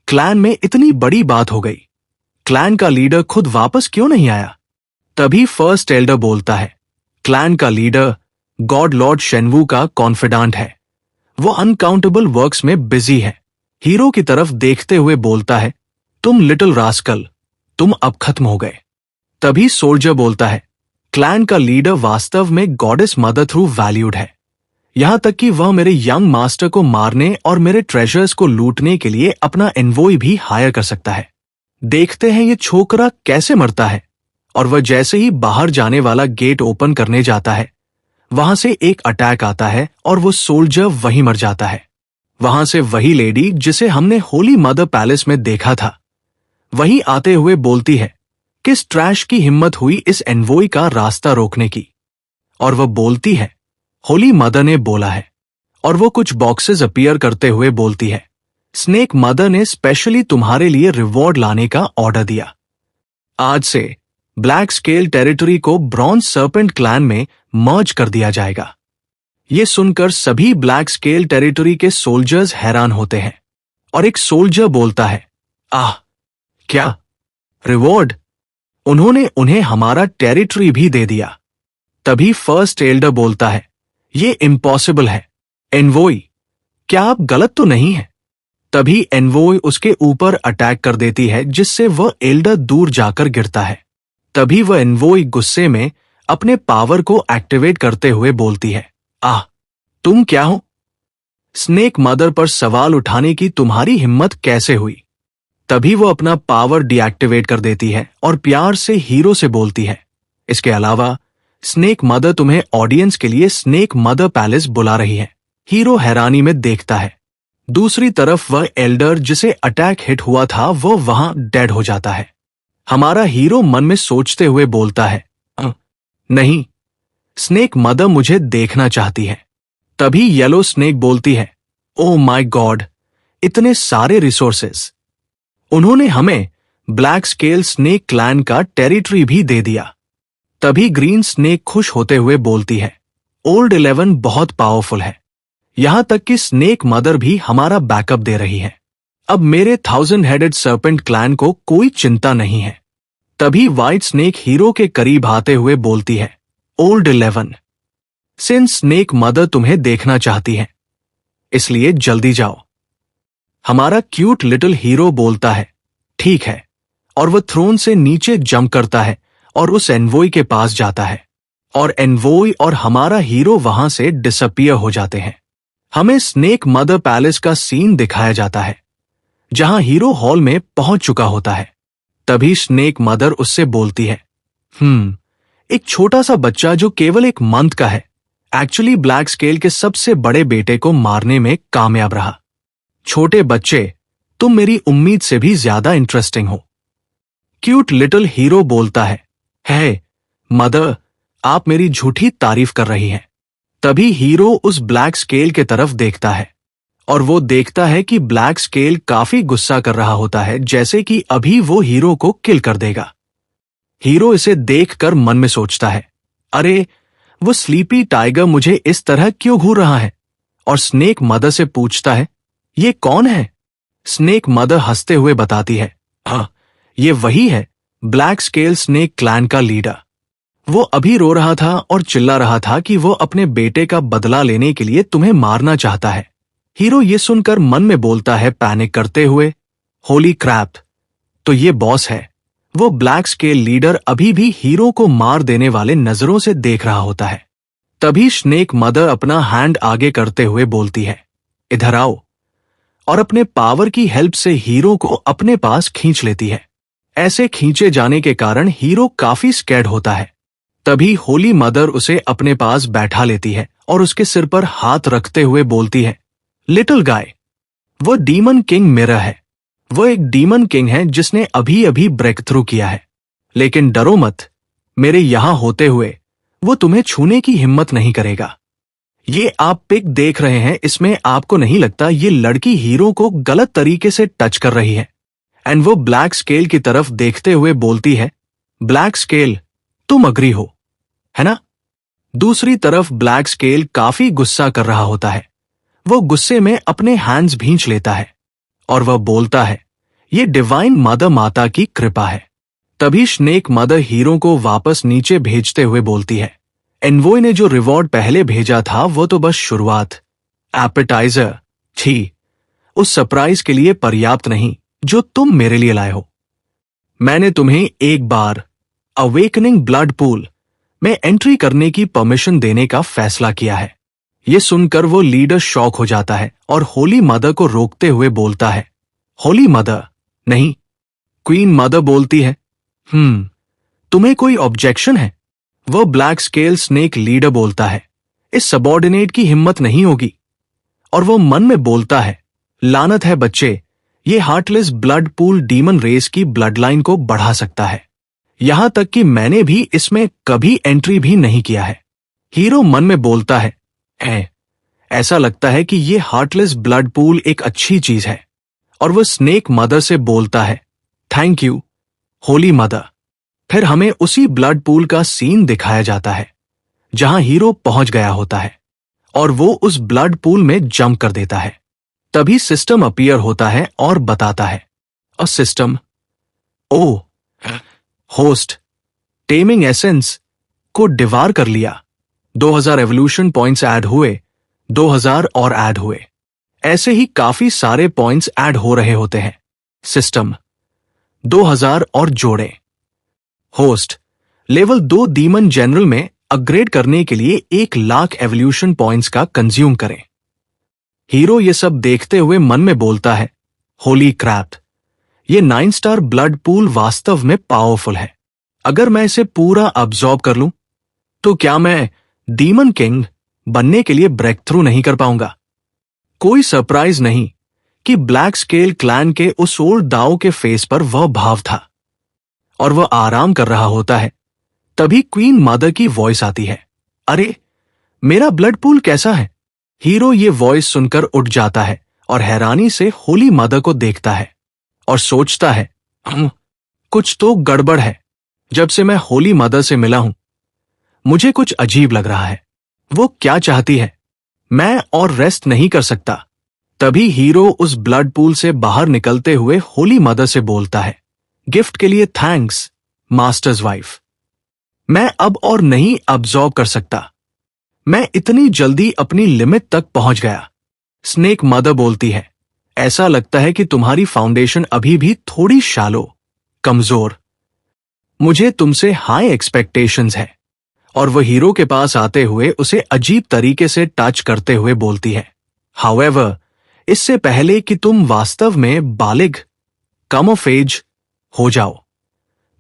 क्लैन में इतनी बड़ी बात हो गई, क्लैन का लीडर खुद वापस क्यों नहीं आया? तभी फर्स्ट एल्डर बोलता है, क्लैन का लीडर गॉड लॉर्ड शेनवू का कॉन्फिडेंट है, वो अनकाउंटेबल वर्क्स में बिजी है। हीरो की तरफ देखते हुए बोलता है, तुम लिटिल रास्कल, तुम अब खत्म हो गए। तभी सोल्जर बोलता है, क्लैन का लीडर वास्तव में गॉडेस मदर थ्रू वैल्यूड है, यहां तक कि वह मेरे यंग मास्टर को मारने और मेरे ट्रेजर्स को लूटने के लिए अपना एनवॉय भी हायर कर सकता है। देखते हैं ये छोकरा कैसे मरता है। और वह जैसे ही बाहर जाने वाला गेट ओपन करने जाता है, वहां से एक अटैक आता है और वो सोल्जर वहीं मर जाता है। वहां से वही लेडी जिसे हमने होली मदर पैलेस में देखा था, वहीं आते हुए बोलती है, किस ट्रैश की हिम्मत हुई इस एनवॉय का रास्ता रोकने की? और वह बोलती है, होली मदर ने बोला है। और वो कुछ बॉक्सेस अपीयर करते हुए बोलती है, स्नेक मदर ने स्पेशली तुम्हारे लिए रिवॉर्ड लाने का ऑर्डर दिया। आज से ब्लैक स्केल टेरिटरी को ब्रॉन्ज सर्पेंट क्लैन में मर्ज कर दिया जाएगा। ये सुनकर सभी ब्लैक स्केल टेरिटरी के सोल्जर्स हैरान होते हैं और एक सोल्जर बोलता है, आह, क्या रिवॉर्ड? उन्होंने उन्हें हमारा टेरिटरी भी दे दिया। तभी फर्स्ट एल्डर बोलता है, ये इम्पॉसिबल है एनवॉय, क्या आप गलत तो नहीं है? तभी एनवॉय उसके ऊपर अटैक कर देती है, जिससे वह एल्डर दूर जाकर गिरता है। तभी वह एनवॉय गुस्से में अपने पावर को एक्टिवेट करते हुए बोलती है, आह, तुम क्या हो? स्नेक मदर पर सवाल उठाने की तुम्हारी हिम्मत कैसे हुई? तभी वो अपना पावर डीएक्टिवेट कर देती है और प्यार से हीरो से बोलती है, इसके अलावा स्नेक मदर तुम्हें ऑडियंस के लिए स्नेक मदर पैलेस बुला रही है। हीरो हैरानी में देखता है। दूसरी तरफ वह एल्डर जिसे अटैक हिट हुआ था, वो वहां डेड हो जाता है। हमारा हीरो मन में सोचते हुए बोलता है, नहीं, स्नेक मदर मुझे देखना चाहती है। तभी येलो स्नेक बोलती है, ओह माय गॉड, इतने सारे रिसोर्सेस, उन्होंने हमें ब्लैक स्केल स्नेक क्लैन का टेरिटरी भी दे दिया। तभी ग्रीन स्नेक खुश होते हुए बोलती है, ओल्ड 11 बहुत पावरफुल है, यहां तक कि स्नेक मदर भी हमारा बैकअप दे रही है। अब मेरे 1000 हेडेड सर्पेंट क्लैन को कोई चिंता नहीं है। तभी व्हाइट स्नेक हीरो के करीब आते हुए बोलती है, ओल्ड 11, सिंस स्नेक मदर तुम्हें देखना चाहती है, इसलिए जल्दी जाओ। हमारा क्यूट लिटिल हीरो बोलता है, ठीक है, और वह थ्रोन से नीचे जंप करता है और उस एनवॉय के पास जाता है और एनवॉय और हमारा हीरो वहां से डिसअपियर हो जाते हैं। हमें स्नेक मदर पैलेस का सीन दिखाया जाता है, जहां हीरो हॉल में पहुंच चुका होता है। तभी स्नेक मदर उससे बोलती है, एक छोटा सा बच्चा जो केवल 1 मंथ का है, एक्चुअली ब्लैक स्केल के सबसे बड़े बेटे को मारने में कामयाब रहा। छोटे बच्चे, तुम मेरी उम्मीद से भी ज्यादा इंटरेस्टिंग हो। क्यूट लिटिल हीरो बोलता है, मदर, आप मेरी झूठी तारीफ कर रही हैं। तभी हीरो उस ब्लैक स्केल के तरफ देखता है और वो देखता है कि ब्लैक स्केल काफी गुस्सा कर रहा होता है, जैसे कि अभी वो हीरो को किल कर देगा। हीरो इसे देखकर मन में सोचता है, अरे वो स्लीपी टाइगर मुझे इस तरह क्यों घूर रहा है? और स्नेक मदर से पूछता है, ये कौन है? स्नेक मदर हंसते हुए बताती है, हाँ, ये वही है, ब्लैक स्केल स्नेक क्लैन का लीडर। वो अभी रो रहा था और चिल्ला रहा था कि वो अपने बेटे का बदला लेने के लिए तुम्हें मारना चाहता है। हीरो ये सुनकर मन में बोलता है पैनिक करते हुए, होली क्रैप, तो ये बॉस है। वो ब्लैक स्केल लीडर अभी भी हीरो को मार देने वाले नजरों से देख रहा होता है। तभी स्नेक मदर अपना हैंड आगे करते हुए बोलती है, इधर आओ, और अपने पावर की हेल्प से हीरो को अपने पास खींच लेती है। ऐसे खींचे जाने के कारण हीरो काफी स्कैर्ड होता है। तभी होली मदर उसे अपने पास बैठा लेती है और उसके सिर पर हाथ रखते हुए बोलती है, लिटिल गाय, वो डीमन किंग मिरर है। वो एक डीमन किंग है जिसने अभी अभी ब्रेक थ्रू किया है। लेकिन डरो मत, मेरे यहां होते हुए वो तुम्हें छूने की हिम्मत नहीं करेगा। ये आप पिक देख रहे हैं, इसमें आपको नहीं लगता ये लड़की हीरो को गलत तरीके से टच कर रही है? एंड वो ब्लैक स्केल की तरफ देखते हुए बोलती है, ब्लैक स्केल, तुम अग्री हो, है ना? दूसरी तरफ ब्लैक स्केल काफी गुस्सा कर रहा होता है। वो गुस्से में अपने हैंड्स भींच लेता है और वह बोलता है, ये डिवाइन मदर माता की कृपा है। तभी स्नेक मदर हीरो को वापस नीचे भेजते हुए बोलती है, एनवॉय ने जो रिवॉर्ड पहले भेजा था वो तो बस शुरुआत, एपेटाइजर थी, उस सरप्राइज के लिए पर्याप्त नहीं जो तुम मेरे लिए लाए हो। मैंने तुम्हें एक बार अवेकनिंग ब्लड पूल में एंट्री करने की परमिशन देने का फैसला किया है। यह सुनकर वो लीडर शॉक हो जाता है और होली मदर को रोकते हुए बोलता है, होली मदर नहीं, क्वीन मदर बोलती है, तुम्हें कोई ऑब्जेक्शन है? वो ब्लैक स्केल स्नेक लीडर बोलता है, इस सबॉर्डिनेट की हिम्मत नहीं होगी। और वो मन में बोलता है, लानत है बच्चे, ये heartless blood pool demon race की ब्लड लाइन को बढ़ा सकता है। यहां तक कि मैंने भी इसमें कभी एंट्री भी नहीं किया है। हीरो मन में बोलता है, ऐसा लगता है कि ये हार्टलेस ब्लड पूल एक अच्छी चीज है। और वो स्नेक मदर से बोलता है, थैंक यू होली मदर। फिर हमें उसी ब्लड पूल का सीन दिखाया जाता है जहां हीरो पहुंच गया होता है और वो उस ब्लड पूल में जंप कर देता है। तभी सिस्टम अपीयर होता है और बताता है, ah system, oh host, taming essence को डिवार कर लिया। 2000 एवोल्यूशन पॉइंट्स ऐड हुए, 2000 और ऐड हुए। ऐसे ही काफी सारे पॉइंट्स ऐड हो रहे होते हैं। सिस्टम 2000 और जोड़े। होस्ट, लेवल 2 डीमन जनरल में अपग्रेड करने के लिए 1,00,000 एवोल्यूशन पॉइंट्स का कंज्यूम करें। हीरो ये सब देखते हुए मन में बोलता है, होली क्रैप, ये 9 स्टार ब्लड पूल वास्तव में पावरफुल है। अगर मैं इसे पूरा अब्सॉर्ब कर लूं तो क्या मैं डीमन किंग बनने के लिए ब्रेक थ्रू नहीं कर पाऊंगा? कोई सरप्राइज नहीं कि ब्लैक स्केल क्लैन के उस ओल्ड दाओ के फेस पर वह भाव था और वह आराम कर रहा होता है। तभी क्वीन मदर की वॉइस आती है, अरे मेरा ब्लड पूल कैसा है? हीरो ये वॉइस सुनकर उठ जाता है और हैरानी से होली मदर को देखता है और सोचता है, कुछ तो गड़बड़ है। जब से मैं होली मदर से मिला हूं मुझे कुछ अजीब लग रहा है। वो क्या चाहती है? मैं और रेस्ट नहीं कर सकता। तभी हीरो उस ब्लड पूल से बाहर निकलते हुए होली मदर से बोलता है, गिफ्ट के लिए थैंक्स मास्टर्स वाइफ। मैं अब और नहीं अब्सॉर्ब कर सकता। मैं इतनी जल्दी अपनी लिमिट तक पहुंच गया। स्नेक मदर बोलती है, ऐसा लगता है कि तुम्हारी फाउंडेशन अभी भी थोड़ी शालो, कमजोर। मुझे तुमसे हाई एक्सपेक्टेशंस है। और वह हीरो के पास आते हुए उसे अजीब तरीके से टच करते हुए बोलती है, हाउएवर, इससे पहले कि तुम वास्तव में बालिग, कम ऑफ एज हो जाओ,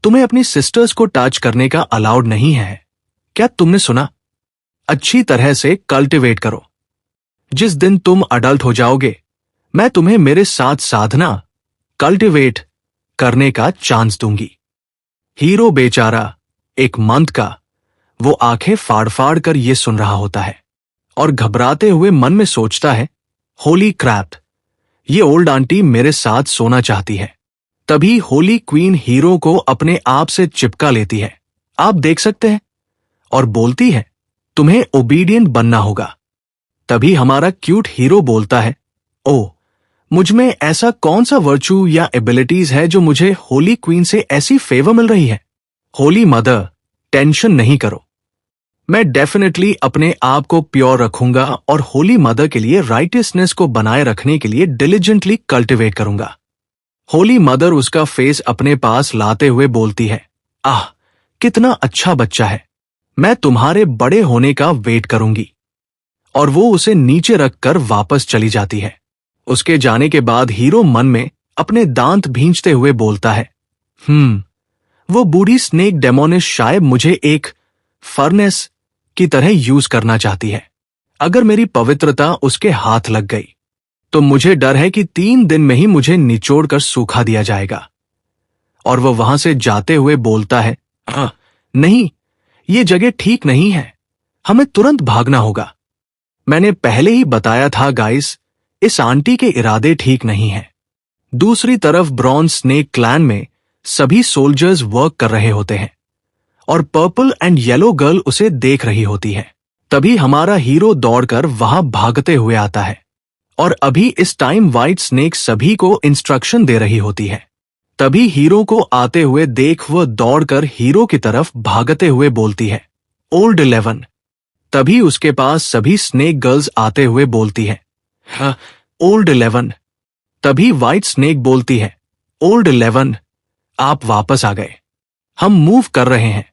तुम्हें अपनी सिस्टर्स को टच करने का अलाउड नहीं है। क्या तुमने सुना? अच्छी तरह से कल्टिवेट करो। जिस दिन तुम अडल्ट हो जाओगे मैं तुम्हें मेरे साथ साधना, कल्टिवेट करने का चांस दूंगी। हीरो बेचारा एक मंथ का वो आंखें फाड़ फाड़ कर ये सुन रहा होता है और घबराते हुए मन में सोचता है, होली क्रैप, ये ओल्ड आंटी मेरे साथ सोना चाहती है। तभी होली क्वीन हीरो को अपने आप से चिपका लेती है, आप देख सकते हैं, और बोलती है, तुम्हें ओबीडियंट बनना होगा। तभी हमारा क्यूट हीरो बोलता है, ओ, मुझमें ऐसा कौन सा वर्चू या एबिलिटीज है जो मुझे होली क्वीन से ऐसी फेवर मिल रही है? होली मदर, टेंशन नहीं करो, मैं डेफिनेटली अपने आप को प्योर रखूंगा और होली मदर के लिए राइटियसनेस को बनाए रखने के लिए डिलिजेंटली कल्टिवेट करूंगा। होली मदर उसका फेस अपने पास लाते हुए बोलती है, आह, कितना अच्छा बच्चा है। मैं तुम्हारे बड़े होने का वेट करूंगी। और वो उसे नीचे रखकर वापस चली जाती है। उसके जाने के बाद हीरो मन में अपने दांत भींचते हुए बोलता है, वो बूढ़ी स्नेक डेमोनिस शायद मुझे एक फर्नेस की तरह यूज करना चाहती है। अगर मेरी पवित्रता उसके हाथ लग गई तो मुझे डर है कि 3 दिन में ही मुझे निचोड़कर सूखा दिया जाएगा। और वह वहां से जाते हुए बोलता है, नहीं, ये जगह ठीक नहीं है, हमें तुरंत भागना होगा। मैंने पहले ही बताया था गाइस, इस आंटी के इरादे ठीक नहीं हैं। दूसरी तरफ ब्रॉन्ज स्नेक क्लैन में सभी सोल्जर्स वर्क कर रहे होते हैं और पर्पल एंड येलो गर्ल उसे देख रही होती है। तभी हमारा हीरो दौड़कर वहां भागते हुए आता है और अभी इस टाइम व्हाइट स्नेक सभी को इंस्ट्रक्शन दे रही होती है। तभी हीरो को आते हुए देख वह दौड़कर हीरो की तरफ भागते हुए बोलती है, ओल्ड 11। तभी उसके पास सभी स्नेक गर्ल्स आते हुए बोलती है, ओल्ड 11। तभी व्हाइट स्नेक बोलती है, ओल्ड 11, आप वापस आ गए, हम मूव कर रहे हैं।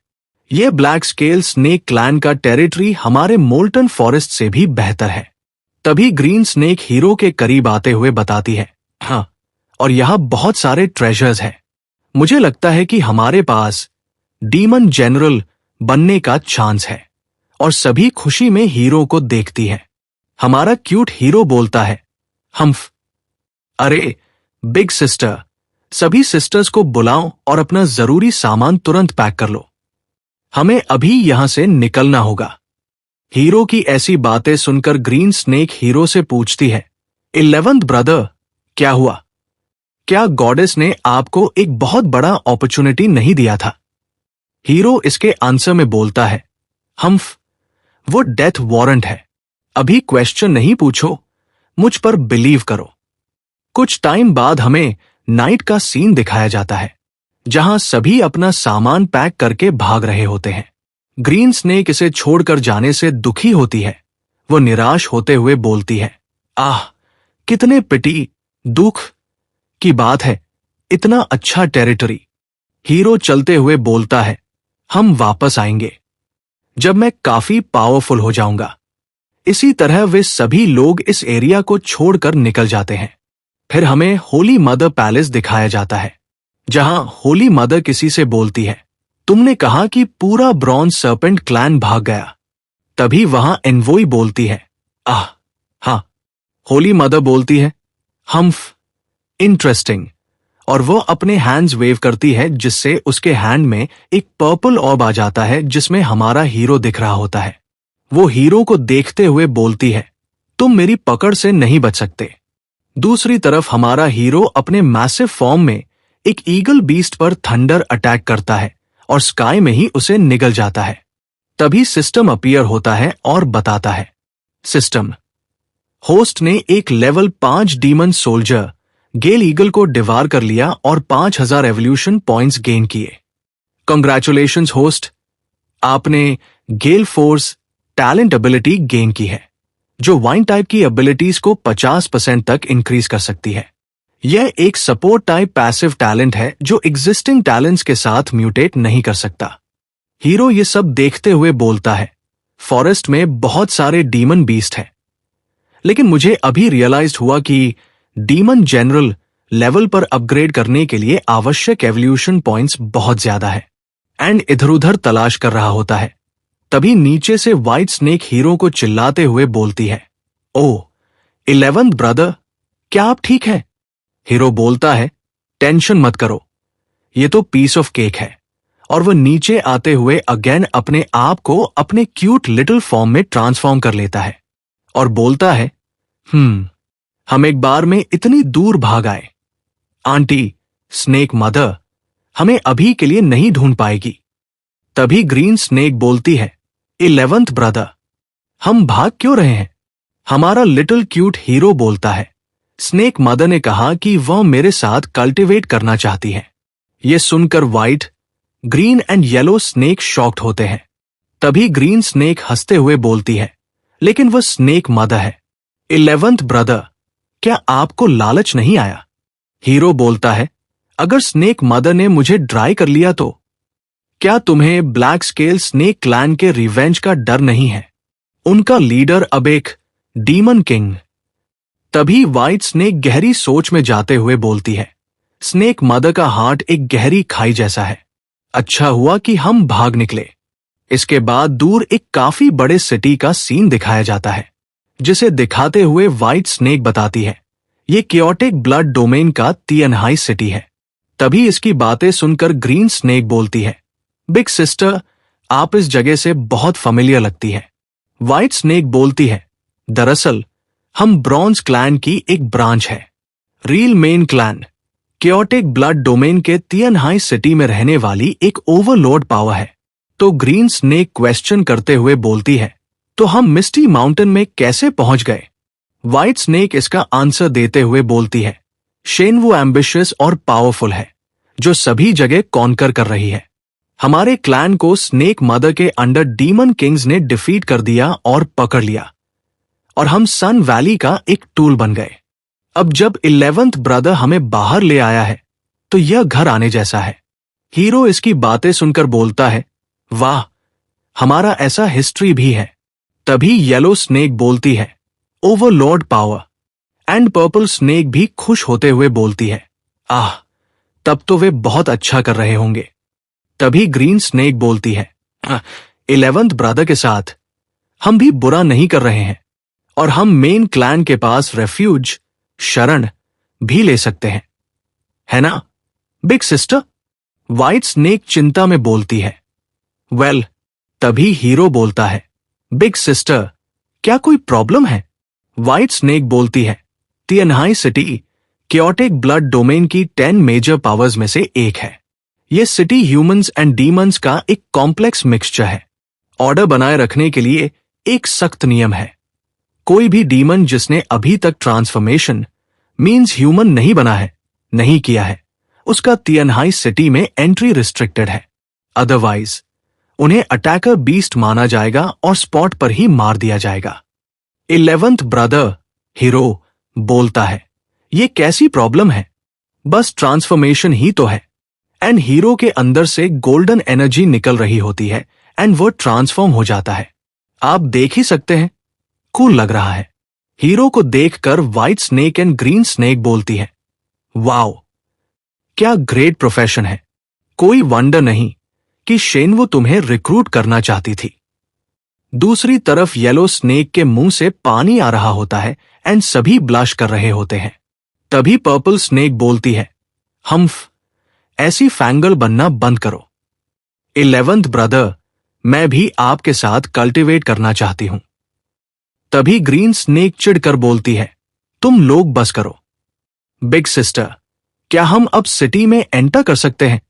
यह ब्लैक स्केल स्नेक क्लैन का टेरिटरी हमारे मोल्टन फॉरेस्ट से भी बेहतर है। तभी ग्रीन स्नेक हीरो के करीब आते हुए बताती है, हाँ, और यहां बहुत सारे ट्रेजर्स हैं। मुझे लगता है कि हमारे पास डीमन जनरल बनने का चांस है। और सभी खुशी में हीरो को देखती है। हमारा क्यूट हीरो बोलता है, अरे बिग सिस्टर, सभी सिस्टर्स को बुलाओ और अपना जरूरी सामान तुरंत पैक कर लो, हमें अभी यहां से निकलना होगा। हीरो की ऐसी बातें सुनकर ग्रीन स्नेक हीरो से पूछती है, 11th ब्रदर, क्या हुआ? क्या गॉडेस ने आपको एक बहुत बड़ा अपॉर्चुनिटी नहीं दिया था? हीरो इसके आंसर में बोलता है, वो डेथ वारंट है, अभी क्वेश्चन नहीं पूछो, मुझ पर बिलीव करो। कुछ टाइम बाद हमें नाइट का सीन दिखाया जाता है जहां सभी अपना सामान पैक करके भाग रहे होते हैं। ग्रीन स्नेक इसे छोड़कर जाने से दुखी होती है। वो निराश होते हुए बोलती है, कितने पिटी दुख की बात है, इतना अच्छा टेरिटरी। हीरो चलते हुए बोलता है, हम वापस आएंगे जब मैं काफी पावरफुल हो जाऊंगा। इसी तरह वे सभी लोग इस एरिया को छोड़कर निकल जाते हैं। फिर हमें होली मदर पैलेस दिखाया जाता है जहां होली मदर किसी से बोलती है, तुमने कहा कि पूरा ब्रॉन्ज सर्पेंट क्लैन भाग गया। तभी वहां एनवोई बोलती है, हाँ। होली मदर बोलती है, इंटरेस्टिंग, और वो अपने हैंड्स वेव करती है जिससे उसके हैंड में एक पर्पल ऑर्ब आ जाता है जिसमें हमारा हीरो दिख रहा होता है। वो हीरो को देखते हुए बोलती है, तुम मेरी पकड़ से नहीं बच सकते। दूसरी तरफ हमारा हीरो अपने मैसिव फॉर्म में एक ईगल बीस्ट पर थंडर अटैक करता है और स्काई में ही उसे निगल जाता है। तभी सिस्टम अपीयर होता है और बताता है, सिस्टम होस्ट ने एक लेवल 5 डीमन सोल्जर गेल ईगल को डिवार कर लिया और 5000 एवोल्यूशन पॉइंट्स गेन किए। कंग्रेचुलेशंस होस्ट, आपने गेल फोर्स टैलेंट एबिलिटी गेन की है जो वाइन टाइप की एबिलिटीज को 50% तक इंक्रीज कर सकती है। यह एक सपोर्ट टाइप पैसिव टैलेंट है जो एग्जिस्टिंग टैलेंट्स के साथ म्यूटेट नहीं कर सकता। हीरो ये सब देखते हुए बोलता है, फॉरेस्ट में बहुत सारे डीमन बीस्ट हैं, लेकिन मुझे अभी रियलाइज हुआ कि डीमन जनरल लेवल पर अपग्रेड करने के लिए आवश्यक एवोल्यूशन पॉइंट्स बहुत ज्यादा है एंड इधर उधर तलाश कर रहा होता है। तभी नीचे से व्हाइट स्नेक हीरो को चिल्लाते हुए बोलती है, 11th ब्रदर, क्या आप ठीक है? हीरो बोलता है, टेंशन मत करो, ये तो पीस ऑफ केक है। और वह नीचे आते हुए अगेन अपने आप को अपने क्यूट लिटिल फॉर्म में ट्रांसफॉर्म कर लेता है और बोलता है, हम एक बार में इतनी दूर भाग आए। आंटी स्नेक मदर हमें अभी के लिए नहीं ढूंढ पाएगी। तभी ग्रीन स्नेक बोलती है, 11th ब्रदर, हम भाग क्यों रहे हैं? हमारा लिटिल क्यूट हीरो बोलता है, स्नेक मदर ने कहा कि वह मेरे साथ कल्टिवेट करना चाहती है। यह सुनकर white, green and yellow snake shocked होते हैं। तभी ग्रीन स्नेक हंसते हुए बोलती है, लेकिन वह स्नेक मदर है। 11th ब्रदर, क्या आपको लालच नहीं आया? हीरो बोलता है, अगर स्नेक मदर ने मुझे ड्राई कर लिया तो? क्या तुम्हें ब्लैक स्केल स्नेक क्लैन के रिवेंज का डर नहीं है? उनका लीडर अब एक डीमन किंग। तभी व्हाइट स्नेक गहरी सोच में जाते हुए बोलती है, स्नेक मदर का हार्ट एक गहरी खाई जैसा है। अच्छा हुआ कि हम भाग निकले। इसके बाद दूर एक काफी बड़े सिटी का सीन दिखाया जाता है, जिसे दिखाते हुए व्हाइट स्नेक बताती है, ये केओटिक ब्लड डोमेन का तिएनहाई सिटी है। तभी इसकी बातें सुनकर ग्रीन स्नेक बोलती है, बिग सिस्टर, आप इस जगह से बहुत फेमिलियर लगती है। व्हाइट स्नेक बोलती है, दरअसल हम ब्रॉन्ज क्लैन की एक ब्रांच है। Real main clan chaotic blood domain के तिएनहाई सिटी में रहने वाली एक ओवरलॉर्ड पावर है। तो ग्रीन स्नेक क्वेश्चन करते हुए बोलती है, तो हम मिस्टी माउंटेन में कैसे पहुंच गए? व्हाइट स्नेक इसका आंसर देते हुए बोलती है, शेनवू एम्बिशियस और पावरफुल है, जो सभी जगह कॉन्कर कर रही है। हमारे क्लैन को स्नेक मदर के अंडर डीमन किंग्स ने डिफीट कर दिया और पकड़ लिया, और हम सन वैली का एक टूल बन गए। अब जब 11th ब्रदर हमें बाहर ले आया है, तो यह घर आने जैसा है। हीरो इसकी बातें सुनकर बोलता है, वाह, हमारा ऐसा हिस्ट्री भी है। तभी येलो स्नेक बोलती है, Overlord power. And purple snake भी खुश होते हुए बोलती है, आह, तब तो वे बहुत अच्छा कर रहे होंगे। तभी ग्रीन स्नेक बोलती है, 11th ब्रदर के साथ हम भी बुरा नहीं कर रहे हैं, और हम मेन क्लैन के पास रेफ्यूज, शरण भी ले सकते हैं, है ना बिग सिस्टर? व्हाइट स्नेक चिंता में बोलती है। वेल, तभी हीरो बोलता है, बिग सिस्टर, क्या कोई प्रॉब्लम है? व्हाइट स्नेक बोलती है, तिएनहाई सिटी केओटिक ब्लड डोमेन की 10 मेजर पावर्स में से एक है। यह सिटी ह्यूमंस एंड डीमंस का एक कॉम्प्लेक्स मिक्सचर है। ऑर्डर बनाए रखने के लिए एक सख्त नियम है। कोई भी डीमन जिसने अभी तक ट्रांसफॉर्मेशन मींस ह्यूमन नहीं किया है, उसका तिएनहाई सिटी में एंट्री रिस्ट्रिक्टेड है। अदरवाइज उन्हें अटैकर बीस्ट माना जाएगा और स्पॉट पर ही मार दिया जाएगा। 11th ब्रदर हीरो बोलता है, ये कैसी प्रॉब्लम है? बस ट्रांसफॉर्मेशन ही तो है। एंड हीरो के अंदर से गोल्डन एनर्जी निकल रही होती है एंड वो ट्रांसफॉर्म हो जाता है। आप देख ही सकते हैं, कूल लग रहा है। हीरो को देखकर white snake and green snake बोलती है, वाओ, क्या ग्रेट प्रोफेशन है। कोई वंडर नहीं कि शेनवू तुम्हें रिक्रूट करना चाहती थी। दूसरी तरफ येलो स्नेक के मुंह से पानी आ रहा होता है एंड सभी ब्लश कर रहे होते हैं। तभी पर्पल स्नेक बोलती है, हम्फ, ऐसी फैंगल बनना बंद करो। 11th ब्रदर, मैं भी आपके साथ कल्टीवेट करना चाहती हूं। तभी ग्रीन स्नेक चिढ़कर बोलती है, तुम लोग बस करो। बिग सिस्टर, क्या हम अब सिटी में एंटर कर सकते हैं?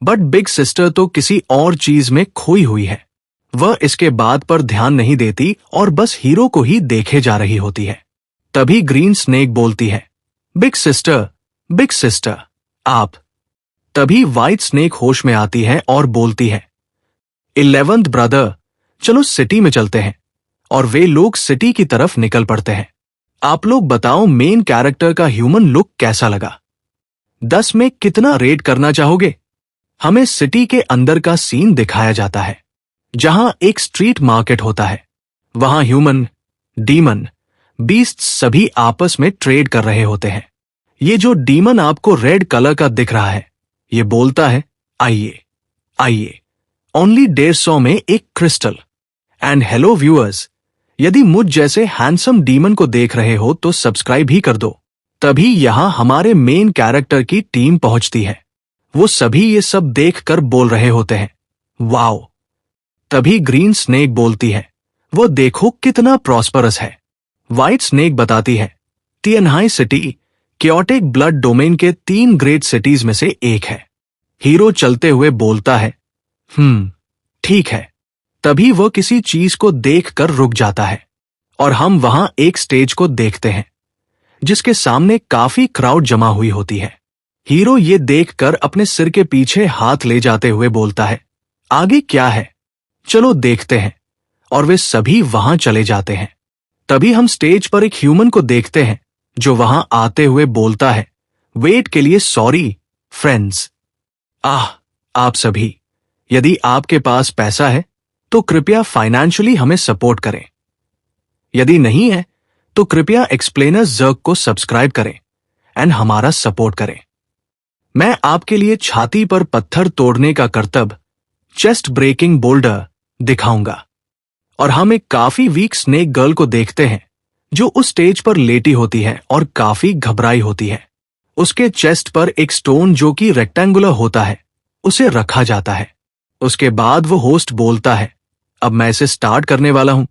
बट बिग सिस्टर तो किसी और चीज में खोई हुई है। वह इसके बात पर ध्यान नहीं देती और बस हीरो को ही देखे जा रही होती है। तभी ग्रीन स्नेक बोलती है, बिग सिस्टर, आप। तभी व्हाइट स्नेक होश में आती है और बोलती है, 11th ब्रदर, चलो सिटी में चलते हैं। और वे लोग सिटी की तरफ निकल पड़ते हैं। आप लोग बताओ, मेन कैरेक्टर का ह्यूमन लुक कैसा लगा? 10 में कितना रेट करना चाहोगे? हमें सिटी के अंदर का सीन दिखाया जाता है, जहां एक स्ट्रीट मार्केट होता है। वहां ह्यूमन, डीमन, बीस्ट सभी आपस में ट्रेड कर रहे होते हैं। ये जो डीमन आपको रेड कलर का दिख रहा है, ये बोलता है, आइए, ओनली 150 में एक क्रिस्टल। एंड हेलो व्यूअर्स, यदि मुझ जैसे हैंडसम डीमन को देख रहे हो तो सब्सक्राइब ही कर दो। तभी यहां हमारे मेन कैरेक्टर की टीम पहुंचती है। वो सभी ये सब देखकर बोल रहे होते हैं, वाओ। तभी ग्रीन स्नेक बोलती है, वो देखो कितना प्रॉस्परस है। व्हाइट स्नेक बताती है, तिएनहाई सिटी केओटिक ब्लड डोमेन के 3 ग्रेट सिटीज में से एक है। हीरो चलते हुए बोलता है, ठीक है। तभी वह किसी चीज को देखकर रुक जाता है और हम वहां एक स्टेज को देखते हैं, जिसके सामने काफी क्राउड जमा हुई होती है। हीरो ये देखकर अपने सिर के पीछे हाथ ले जाते हुए बोलता है, आगे क्या है, चलो देखते हैं। और वे सभी वहां चले जाते हैं। तभी हम स्टेज पर एक ह्यूमन को देखते हैं, जो वहां आते हुए बोलता है, वेट के लिए सॉरी फ्रेंड्स। आप सभी, यदि आपके पास पैसा है तो कृपया फाइनेंशियली हमें सपोर्ट करें। यदि नहीं है तो कृपया एक्सप्लेनर्स जर्क को सब्सक्राइब करें एंड हमारा सपोर्ट करें। मैं आपके लिए छाती पर पत्थर तोड़ने का करतब, चेस्ट ब्रेकिंग बोल्डर दिखाऊंगा। और हम एक काफी वीक स्नेक गर्ल को देखते हैं जो उस स्टेज पर लेटी होती है और काफी घबराई होती है। उसके चेस्ट पर एक स्टोन जो कि रेक्टेंगुलर होता है उसे रखा जाता है। उसके बाद वो होस्ट बोलता है, अब मैं इसे स्टार्ट करने वाला हूं।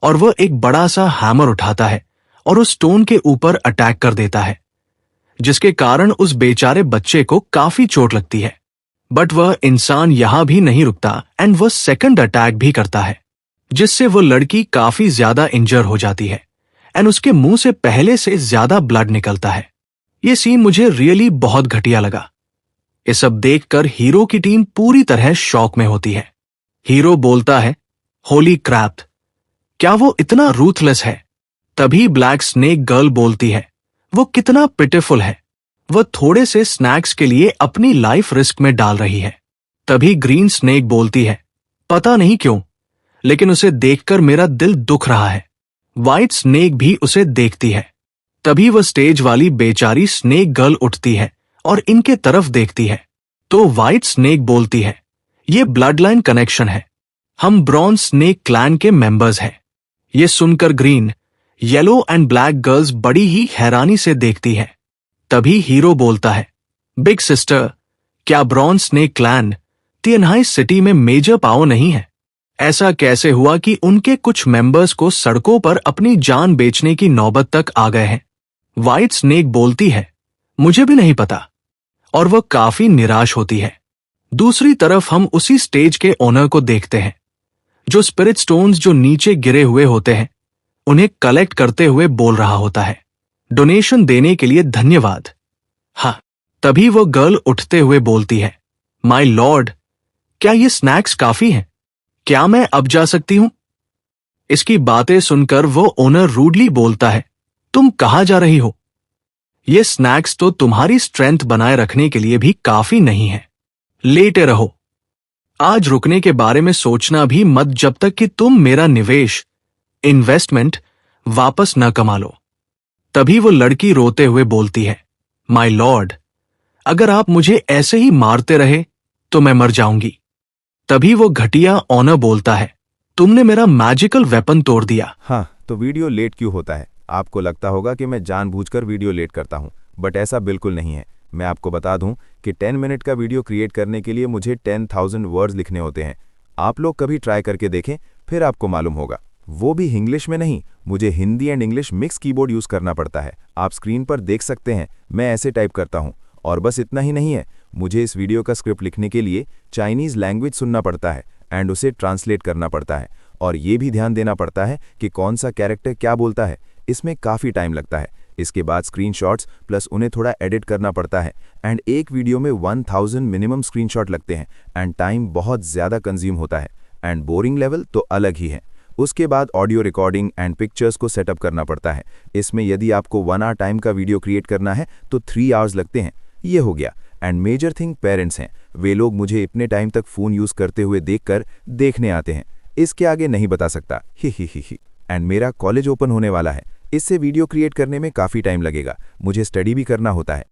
और वह एक बड़ा सा हैमर उठाता है और उस स्टोन के ऊपर अटैक कर देता है, जिसके कारण उस बेचारे बच्चे को काफी चोट लगती है। बट वह इंसान यहां भी नहीं रुकता एंड वह सेकंड अटैक भी करता है, जिससे वो लड़की काफी ज्यादा इंजर हो जाती है एंड उसके मुंह से पहले से ज्यादा ब्लड निकलता है। ये सीन मुझे रियली बहुत घटिया लगा। ये सब देखकर हीरो की टीम पूरी तरह शॉक में होती है। हीरो बोलता है, होली क्रैप, क्या वो इतना रूथलेस है? तभी ब्लैक स्नेक गर्ल बोलती है, वो कितना पिटिफुल है, वह थोड़े से स्नैक्स के लिए अपनी लाइफ रिस्क में डाल रही है। तभी ग्रीन स्नेक बोलती है, पता नहीं क्यों, लेकिन उसे देखकर मेरा दिल दुख रहा है। व्हाइट स्नेक भी उसे देखती है। तभी वह स्टेज वाली बेचारी स्नेक गर्ल उठती है और इनके तरफ देखती है। तो व्हाइट स्नेक बोलती है, ये ब्लड लाइन कनेक्शन है, हम ब्रॉन्ज स्नेक क्लैन के मेंबर्स हैं। ये सुनकर green, yellow and black girls बड़ी ही हैरानी से देखती है। तभी हीरो बोलता है, बिग सिस्टर, क्या ब्रॉन्ज स्नेक क्लैन तिएनहाई सिटी में मेजर पावर नहीं है? ऐसा कैसे हुआ कि उनके कुछ मेंबर्स को सड़कों पर अपनी जान बेचने की नौबत तक आ गए हैं? व्हाइट स्नेक बोलती है, मुझे भी नहीं पता, और वह काफी निराश होती है। दूसरी तरफ हम उसी स्टेज के ओनर को देखते हैं, जो स्पिरिट स्टोन्स जो नीचे गिरे हुए होते हैं उन्हें कलेक्ट करते हुए बोल रहा होता है, डोनेशन देने के लिए धन्यवाद। हाँ, तभी वो गर्ल उठते हुए बोलती है, माय लॉर्ड, क्या ये स्नैक्स काफी हैं? क्या मैं अब जा सकती हूं? इसकी बातें सुनकर वो ओनर रूडली बोलता है, तुम कहां जा रही हो? ये स्नैक्स तो तुम्हारी स्ट्रेंथ बनाए रखने के लिए भी काफी नहीं है, लेटे रहो। आज रुकने के बारे में सोचना भी मत जब तक कि तुम मेरा निवेश, इन्वेस्टमेंट वापस न कमा लो। तभी वो लड़की रोते हुए बोलती है, माय लॉर्ड, अगर आप मुझे ऐसे ही मारते रहे तो मैं मर जाऊंगी। तभी वो घटिया ऑनर बोलता है, तुमने मेरा मैजिकल वेपन तोड़ दिया। हाँ, तो वीडियो लेट क्यों होता है? आपको लगता होगा कि मैं जानबूझकर वीडियो लेट करता हूं, बट ऐसा बिल्कुल नहीं है। मैं आपको बता दूं कि 10 मिनट का वीडियो क्रिएट करने के लिए मुझे 10,000 वर्ड्स लिखने होते हैं। आप लोग कभी ट्राई करके देखें, फिर आपको मालूम होगा। वो भी इंग्लिश में नहीं, मुझे Hindi and English mix keyboard use करना पड़ता है। आप स्क्रीन पर देख सकते हैं, मैं ऐसे टाइप करता हूं। और बस इतना ही नहीं है, मुझे इस वीडियो का स्क्रिप्ट लिखने के लिए चाइनीज़ लैंग्वेज सुनना पड़ता है एंड उसे ट्रांसलेट करना पड़ता है। और ये भी ध्यान देना पड़ता है कि कौन सा कैरेक्टर क्या बोलता है, इसमें काफ़ी टाइम लगता है। इसके बाद स्क्रीनशॉट्स प्लस उन्हें थोड़ा एडिट करना पड़ता है एंड एक वीडियो में 1000 मिनिमम स्क्रीनशॉट लगते हैं एंड टाइम बहुत ज़्यादा कंज्यूम होता है एंड बोरिंग लेवल तो अलग ही है। उसके बाद ऑडियो रिकॉर्डिंग एंड पिक्चर्स को सेटअप करना पड़ता है। इसमें यदि आपको 1 आवर टाइम का वीडियो क्रिएट करना है तो 3 आवर्स लगते हैं। ये हो गया। एंड मेजर थिंग पेरेंट्स हैं, वे लोग मुझे इतने टाइम तक फ़ोन यूज़ करते हुए देखकर देखने आते हैं। इसके आगे नहीं बता सकता, ही। एंड मेरा कॉलेज ओपन होने वाला है, इससे वीडियो क्रिएट करने में काफ़ी टाइम लगेगा, मुझे स्टडी भी करना होता है।